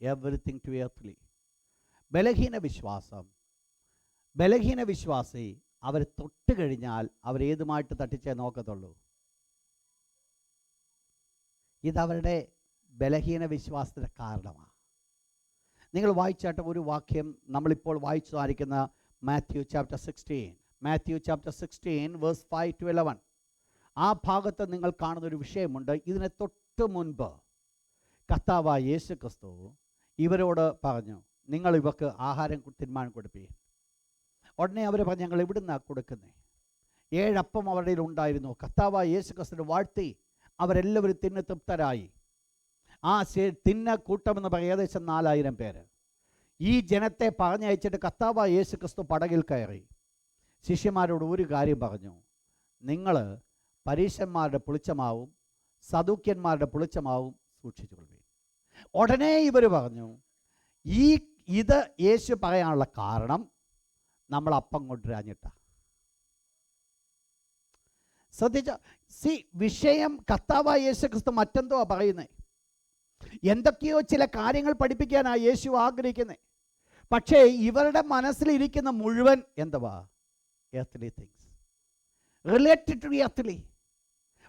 Speaker 1: everything to earthly. ബലഹീന വിശ്വാസി അവർ തൊട്ട് കഴിഞ്ഞാൽ അവരേതുമായിട്ട് തട്ടിച്ചേ നോക്കത്തുള്ളൂ. ഇതവരുടെ ബലഹീന വിശ്വാസത്തിൻ്റെ കാരണമാണ്. നിങ്ങൾ വായിച്ചാട്ട് ഒരു വാക്യം നമ്മളിപ്പോൾ വായിച്ചതായിരിക്കുന്ന മാത്യു ചാപ്റ്റർ 16 വേഴ്സ് 5-11. ആ ഭാഗത്ത് നിങ്ങൾ കാണുന്നൊരു വിഷയമുണ്ട്. ഇതിനെ തൊട്ട് മുൻപ് കർത്താവായ യേശു ക്രിസ്തു ഇവരോട് പറഞ്ഞു, നിങ്ങൾ ഇവർക്ക് ആഹാരം തിന്മാൻ കൊടുപ്പീൻ. ഉടനെ അവർ പറഞ്ഞു, ഞങ്ങൾ എവിടുന്നാണ് കൊടുക്കുന്നത്? 7 അപ്പം അവരുടെ ഉണ്ടായിരുന്നു. കർത്താവായ യേശു ക്രിസ്തുവിനെ വാഴ്ത്തി അവരെല്ലാവരും തിന്ന് തൃപ്തരായി. ആ തിന്ന കൂട്ടമെന്ന് പറയുക ഏകദേശം 4000 പേര്. ഈ ജനത്തെ പറഞ്ഞയച്ചിട്ട് കർത്താവായ യേശു ക്രിസ്തു പടകിൽ കയറി ശിഷ്യന്മാരോട് ഒരു കാര്യം പറഞ്ഞു, നിങ്ങൾ പരീശന്മാരുടെ പുളിച്ചമാവും സദൂക്യന്മാരുടെ പുളിച്ചമാവും സൂക്ഷിച്ചുകൊള്ളുവീൻ. ഉടനെ ഇവർ പറഞ്ഞു, ഇത് യേശു പറയാനുള്ള കാരണം നമ്മൾ അപ്പം കൊണ്ടുവരാഞ്ഞിട്ടാ. ശ്രദ്ധിച്ച വിഷയം കർത്താവായ യേശു ക്രിസ്തു മറ്റെന്തോ പറയുന്നത്. എന്തൊക്കെയോ ചില കാര്യങ്ങൾ പഠിപ്പിക്കാനാണ് യേശു ആഗ്രഹിക്കുന്നത്. പക്ഷേ ഇവരുടെ മനസ്സിലിരിക്കുന്ന മുഴുവൻ എന്തുവാ? earthly things related to earthly.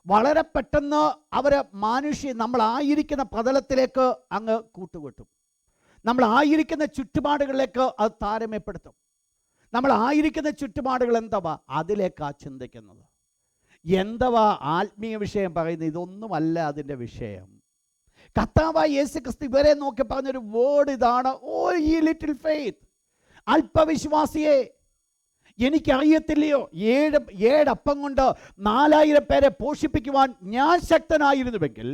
Speaker 1: വളരെ പെട്ടെന്ന് അവർ നമ്മളായിരിക്കുന്ന പ്രതലത്തിലേക്ക് അങ്ങ് കൂട്ടുകെട്ടും. നമ്മളായിരിക്കുന്ന ചുറ്റുപാടുകളിലേക്ക് അത് താരതമ്യപ്പെടുത്തും. നമ്മളായിരിക്കുന്ന ചുറ്റുപാടുകൾ എന്തുവാ? അതിലേക്കാ ചിന്തിക്കുന്നത്. എന്തുവാ ആത്മീയ വിഷയം പറയുന്നത്? ഇതൊന്നുമല്ല അതിൻ്റെ വിഷയം. കർത്താവായ യേശു ക്രിസ്തു ഇവരെ നോക്കി പറഞ്ഞൊരു വേർഡ് ഇതാണ്, ഓ ഈ ലിറ്റിൽ ഫെയ്ത്ത്. അല്പവിശ്വാസിയെ, എനിക്കറിയത്തില്ലയോ 7 അപ്പം കൊണ്ട് 4000 പേരെ പോഷിപ്പിക്കുവാൻ ഞാൻ ശക്തനായിരുന്നുവെങ്കിൽ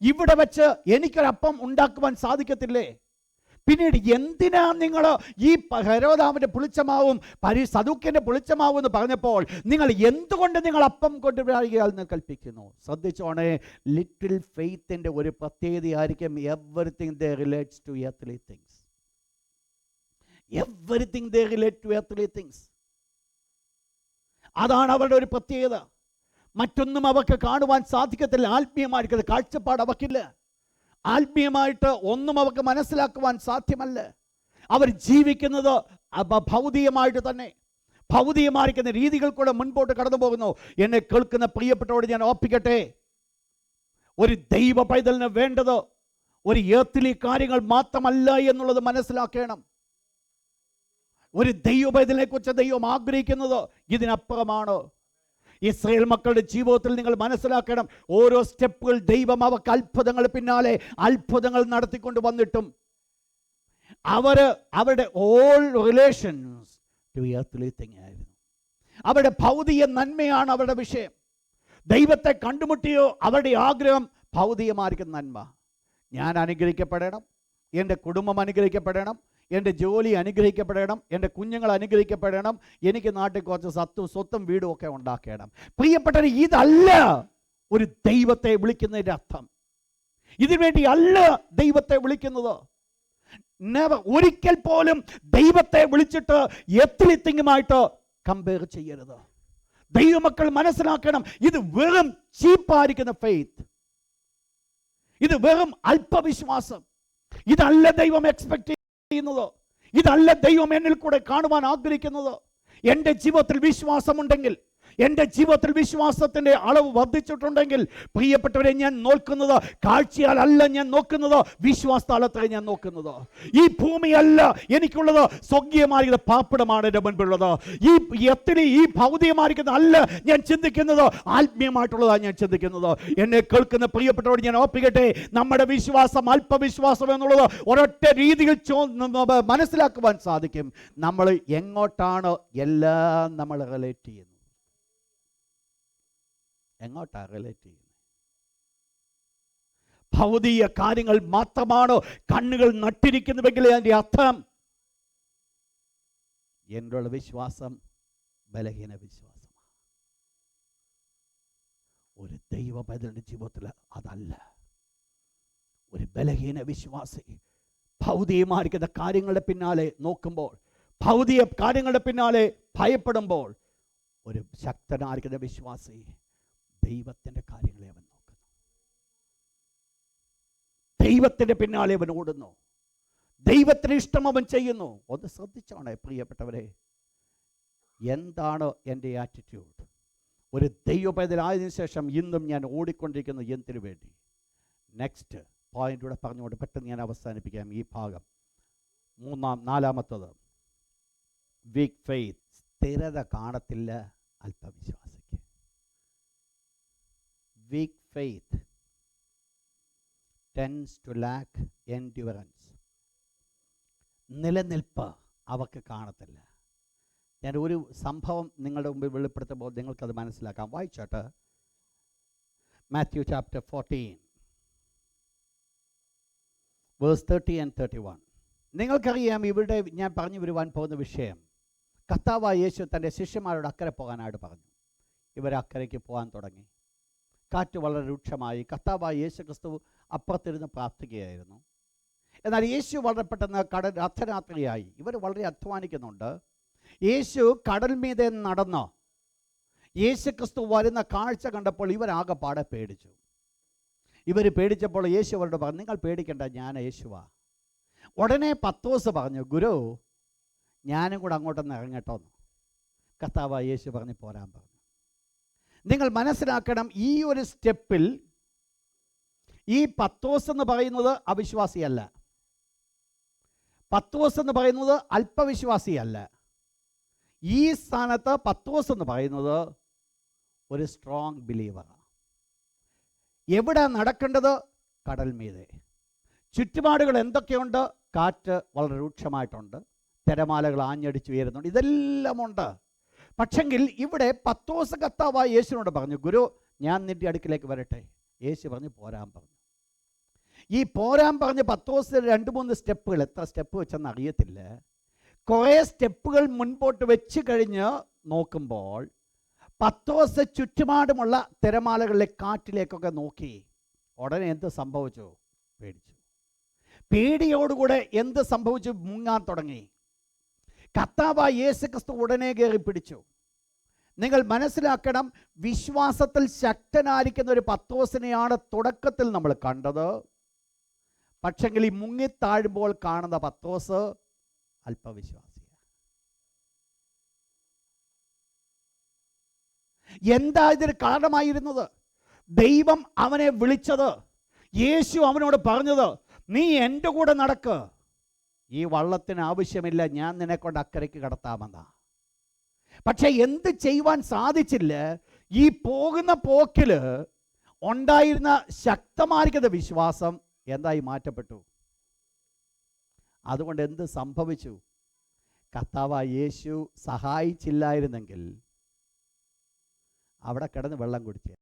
Speaker 1: ഇവിടെ വെച്ച് എനിക്കൊരപ്പം ഉണ്ടാക്കുവാൻ സാധിക്കത്തില്ലേ? പിന്നീട് എന്തിനാ നിങ്ങൾ ഈ ഹെരോദാവിൻ്റെ പുളിച്ചമാവും സദൂക്യൻ്റെ പുളിച്ചമാവും എന്ന് പറഞ്ഞപ്പോൾ നിങ്ങൾ എന്തുകൊണ്ട് നിങ്ങൾ അപ്പം കൊണ്ടുവരികയെന്ന് കൽപ്പിക്കുന്നു? ശ്രദ്ധിച്ചോണേ, ലിറ്റിൽ ഫെയ്ത്തിൻ്റെ ഒരു പ്രത്യേകതയായിരിക്കും everything they relates to earthly things. Everything they relate to earthly things. അതാണ് അവരുടെ ഒരു പ്രത്യേകത. മറ്റൊന്നും അവർക്ക് കാണുവാൻ സാധിക്കത്തില്ല. ആത്മീയമായിരിക്കുന്ന കാഴ്ചപ്പാട് അവർക്കില്ല. ആത്മീയമായിട്ട് ഒന്നും അവർക്ക് മനസ്സിലാക്കുവാൻ സാധ്യമല്ല. അവർ ജീവിക്കുന്നത് ഭൗതികമായിട്ട് തന്നെ, ഭൗതികമായിരിക്കുന്ന രീതികൾ കൂടെ മുൻപോട്ട് കടന്നു പോകുന്നു. എന്നെ കേൾക്കുന്ന പ്രിയപ്പെട്ടവരോട് ഞാൻ ഓർപ്പിക്കട്ടെ, ഒരു ദൈവ പൈതലിന് വേണ്ടത് ഒരു എർത്തിലി കാര്യങ്ങൾ മാത്രമല്ല എന്നുള്ളത് മനസ്സിലാക്കണം. ഒരു ദൈവ പൈതലിനെ കുറിച്ച് ദൈവം ആഗ്രഹിക്കുന്നത് ഇതിനപ്പുറമാണ്. ഇസ്രായേൽ മക്കളുടെ ജീവിതത്തിൽ നിങ്ങൾ മനസ്സിലാക്കണം, ഓരോ സ്റ്റെപ്പുകൾ ദൈവം അവർക്ക് അത്ഭുതങ്ങൾ പിന്നാലെ അത്ഭുതങ്ങൾ നടത്തിക്കൊണ്ട് വന്നിട്ടും അവരുടെ all relations to earthly thing ആയിരുന്നു. അവരുടെ ഭൗതിക നന്മയാണ് അവരുടെ വിഷയം. ദൈവത്തെ കണ്ടുമുട്ടിയോ അവരുടെ ആഗ്രഹം ഭൗതികമായിരിക്കുന്ന നന്മ. ഞാൻ അനുഗ്രഹിക്കപ്പെടണം, എൻ്റെ കുടുംബം അനുഗ്രഹിക്കപ്പെടണം, എൻ്റെ ജോലി അനുഗ്രഹിക്കപ്പെടണം, എൻ്റെ കുഞ്ഞുങ്ങൾ അനുഗ്രഹിക്കപ്പെടണം, എനിക്ക് നാട്ടിൽ കുറച്ച് സ്വത്തും വീടും ഒക്കെ ഉണ്ടാക്കണം. പ്രിയപ്പെട്ടവരെ, ഇതല്ല ഒരു ദൈവത്തെ വിളിക്കുന്നതിൻ്റെ അർത്ഥം. ഇതിനുവേണ്ടി അല്ല ദൈവത്തെ വിളിക്കുന്നത്. ഒരിക്കൽ പോലും ദൈവത്തെ വിളിച്ചിട്ട് എർത്തലി തിങ്ങുമായിട്ട് കമ്പയർ ചെയ്യരുത്. ദൈവമക്കൾ മനസ്സിലാക്കണം, ഇത് വെറും ചീപ്പായിരിക്കുന്ന ഫെയ്ത്ത്, ഇത് വെറും അല്പവിശ്വാസം. ഇതല്ല ദൈവം എക്സ്പെക്ട് ചെയ്യുന്നത്. ഇതല്ല ദൈവം എന്നിൽ കൂടെ കാണുവാൻ ആഗ്രഹിക്കുന്നത്. എൻ്റെ ജീവിതത്തിൽ വിശ്വാസമുണ്ടെങ്കിൽ, എൻ്റെ ജീവിതത്തിൽ വിശ്വാസത്തിൻ്റെ അളവ് വർദ്ധിച്ചിട്ടുണ്ടെങ്കിൽ, പ്രിയപ്പെട്ടവരെ, ഞാൻ നോക്കുന്നത് കാഴ്ചയാലല്ല, ഞാൻ നോക്കുന്നത് വിശ്വാസത്താലത്രേ ഞാൻ നോക്കുന്നത്. ഈ ഭൂമിയല്ല എനിക്കുള്ളത്, സ്വർഗീയമായിരിക്കുന്ന പാർപ്പിടമാണ് എൻ്റെ മുൻപിലുള്ളത്. ഈ ഭൗതികമായിരിക്കുന്ന അല്ല ഞാൻ ചിന്തിക്കുന്നത്, ആത്മീയമായിട്ടുള്ളതാണ് ഞാൻ ചിന്തിക്കുന്നത്. എന്നെ കേൾക്കുന്ന പ്രിയപ്പെട്ടവരോട് ഞാൻ ഓർപ്പിക്കട്ടെ, നമ്മുടെ വിശ്വാസം അല്പവിശ്വാസം എന്നുള്ളത് ഒരൊറ്റ രീതിയിൽ മനസ്സിലാക്കുവാൻ സാധിക്കും. നമ്മൾ എങ്ങോട്ടാണ് എല്ലാം നമ്മൾ റിലേറ്റ് ചെയ്യുന്നത്, എങ്ങോട്ടാണ് റിലേറ്റ് ചെയ്യുന്നത്? ഭൗതിക കാര്യങ്ങൾ മാത്രമാണ് കണ്ണുകൾ നട്ടിരിക്കുന്നുവെങ്കിൽ അതിൻ്റെ അർത്ഥം എന്നുള്ള വിശ്വാസം ബലഹീന വിശ്വാസമാണ്. ഒരു ദൈവ പൈതലിന്റെ ജീവിതത്തിൽ അതല്ല. ഒരു ബലഹീന വിശ്വാസി ഭൗതികമായിരിക്കുന്ന കാര്യങ്ങളുടെ പിന്നാലെ നോക്കുമ്പോൾ, ഭൗതിക കാര്യങ്ങളുടെ പിന്നാലെ ഭയപ്പെടുമ്പോൾ, ഒരു ശക്തനായിരിക്കുന്ന വിശ്വാസി ദൈവത്തിൻ്റെ കാര്യങ്ങളെ അവൻ നോക്കുന്നു, ദൈവത്തിൻ്റെ പിന്നാലെ അവൻ ഓടുന്നു, ദൈവത്തിന് ഇഷ്ടം അവൻ ചെയ്യുന്നു. ഒന്ന് ശ്രദ്ധിച്ചോണേ പ്രിയപ്പെട്ടവരെ, എന്താണ് എൻ്റെ ആറ്റിറ്റ്യൂഡ്? ഒരു ദൈവ പൈതലായതിനു ശേഷം ഇന്നും ഞാൻ ഓടിക്കൊണ്ടിരിക്കുന്നു എന്തിനു വേണ്ടി? നെക്സ്റ്റ് പോയിന്റൂടെ പറഞ്ഞുകൊണ്ട് പെട്ടെന്ന് ഞാൻ അവസാനിപ്പിക്കാം ഈ ഭാഗം. നാലാമത്തത്, വീക്ക് ഫെയ്ത്ത്. സ്ഥിരത കാണത്തില്ല അല്പവിശ്വാസിക്ക്. Weak faith tends to lack endurance. നിലനിൽപ്പ് അവർക്ക് കാണത്തില്ല. ഞാൻ ഒരു സംഭവം നിങ്ങളുടെ മുമ്പിൽ വെളിപ്പെടുത്തുമ്പോൾ നിങ്ങൾക്കത് മനസ്സിലാക്കാം. വായിച്ചോട്ടെ, മാത്യു ചാപ്റ്റർ 14 വേഴ്സ് 30 and 31. നിങ്ങൾക്കറിയാം, ഇവിടെ ഞാൻ പറഞ്ഞു വരുവാൻ പോകുന്ന വിഷയം, കർത്താവായ യേശു തൻ്റെ ശിഷ്യന്മാരോട് അക്കരെ പോകാനായിട്ട് പറഞ്ഞു. ഇവർ അക്കരയ്ക്ക് പോകാൻ തുടങ്ങി. കാറ്റ് വളരെ രൂക്ഷമായി. കർത്താവായ യേശു ക്രിസ്തു അപ്പുറത്തിരുന്ന് പ്രാർത്ഥിക്കുകയായിരുന്നു. എന്നാൽ യേശു വളരെ പെട്ടെന്ന് അർദ്ധരാത്രിയായി. ഇവർ വളരെ അധ്വാനിക്കുന്നുണ്ട്. യേശു കടൽ മീതെ നടന്ന് യേശു ക്രിസ്തു വരുന്ന കാഴ്ച കണ്ടപ്പോൾ ഇവരാകെപ്പാടെ പേടിച്ചു. ഇവർ പേടിച്ചപ്പോൾ യേശു അവരോട് പറഞ്ഞു, നിങ്ങൾ പേടിക്കണ്ട, ഞാൻ യേശുവാ. ഉടനെ പത്രോസ് പറഞ്ഞു, ഗുരു, ഞാനും കൂടെ അങ്ങോട്ടൊന്ന് ഇറങ്ങട്ടോന്ന്. കർത്താവായ യേശു പറഞ്ഞു, പോരാൻ പറഞ്ഞു. നിങ്ങൾ മനസ്സിലാക്കണം, ഈ ഒരു സ്റ്റെപ്പിൽ ഈ പത്രോസ് എന്ന് പറയുന്നത് അവിശ്വാസിയല്ല, പത്രോസ് എന്ന് പറയുന്നത് അല്പവിശ്വാസിയല്ല. ഈ സ്ഥാനത്ത് പത്രോസ് എന്ന് പറയുന്നത് ഒരു സ്ട്രോങ് ബിലീവറാണ്. എവിടെ നടക്കേണ്ടത്? കടൽ മീതെ. ചുറ്റുപാടുകൾ എന്തൊക്കെയുണ്ട്? കാറ്റ് വളരെ രൂക്ഷമായിട്ടുണ്ട്, തിരമാലകൾ ആഞ്ഞടിച്ച് ഉയരുന്നുണ്ട്, ഇതെല്ലാം ഉണ്ട്. പക്ഷെങ്കിൽ ഇവിടെ പത്രോസ് കർത്താവായ യേശുവിനോട് പറഞ്ഞു, ഗുരു, ഞാൻ നിന്റെ അടുക്കിലേക്ക് വരട്ടെ? യേശു പറഞ്ഞു, പോരാൻ പറഞ്ഞു. ഈ പോരാൻ പറഞ്ഞ പത്രോസ് 2-3 സ്റ്റെപ്പുകൾ, എത്ര സ്റ്റെപ്പ് വെച്ചെന്ന് അറിയത്തില്ല, കുറേ സ്റ്റെപ്പുകൾ മുൻപോട്ട് വെച്ച് കഴിഞ്ഞ് നോക്കുമ്പോൾ പത്രോസ് ചുറ്റുപാടുമുള്ള തിരമാലകളിലെ കാറ്റിലേക്കൊക്കെ നോക്കി. ഉടനെ എന്ത് സംഭവിച്ചു? പേടിച്ചു. പേടിയോടുകൂടെ എന്ത് സംഭവിച്ചു? മുങ്ങാൻ തുടങ്ങി. കർത്താവായ യേശുക്രിസ്തു ഉടനെ കയറി പിടിച്ചു. നിങ്ങൾ മനസ്സിലാക്കണം, വിശ്വാസത്തിൽ ശക്തനായിരിക്കുന്ന ഒരു പത്രോസിനെയാണ് തുടക്കത്തിൽ നമ്മൾ കണ്ടത്. പക്ഷെങ്കിൽ ഈ മുങ്ങിത്താഴുമ്പോൾ കാണുന്ന പത്രോസ് അല്പവിശ്വാസിയാണ്. എന്താ ഇതിന് കാരണമായിരുന്നത്? ദൈവം അവനെ വിളിച്ചത്, യേശു അവനോട് പറഞ്ഞത്, നീ എൻ്റെ കൂടെ നടക്ക്, ഈ വള്ളത്തിന് ആവശ്യമില്ല, ഞാൻ നിന്നെ കൊണ്ട് അക്കരയ്ക്ക് കടത്താമെന്നാ. പക്ഷെ എന്ത് ചെയ്യുവാൻ സാധിച്ചില്ല. ഈ പോകുന്ന പോക്കിൽ ഉണ്ടായിരുന്ന ശക്തമായിരിക്കുന്ന വിശ്വാസം എന്തായി മാറ്റപ്പെട്ടു. അതുകൊണ്ട് എന്ത് സംഭവിച്ചു? കർത്താവായ യേശു സഹായിച്ചില്ലായിരുന്നെങ്കിൽ അവിടെ കിടന്ന് വെള്ളം കുടിച്ചേ.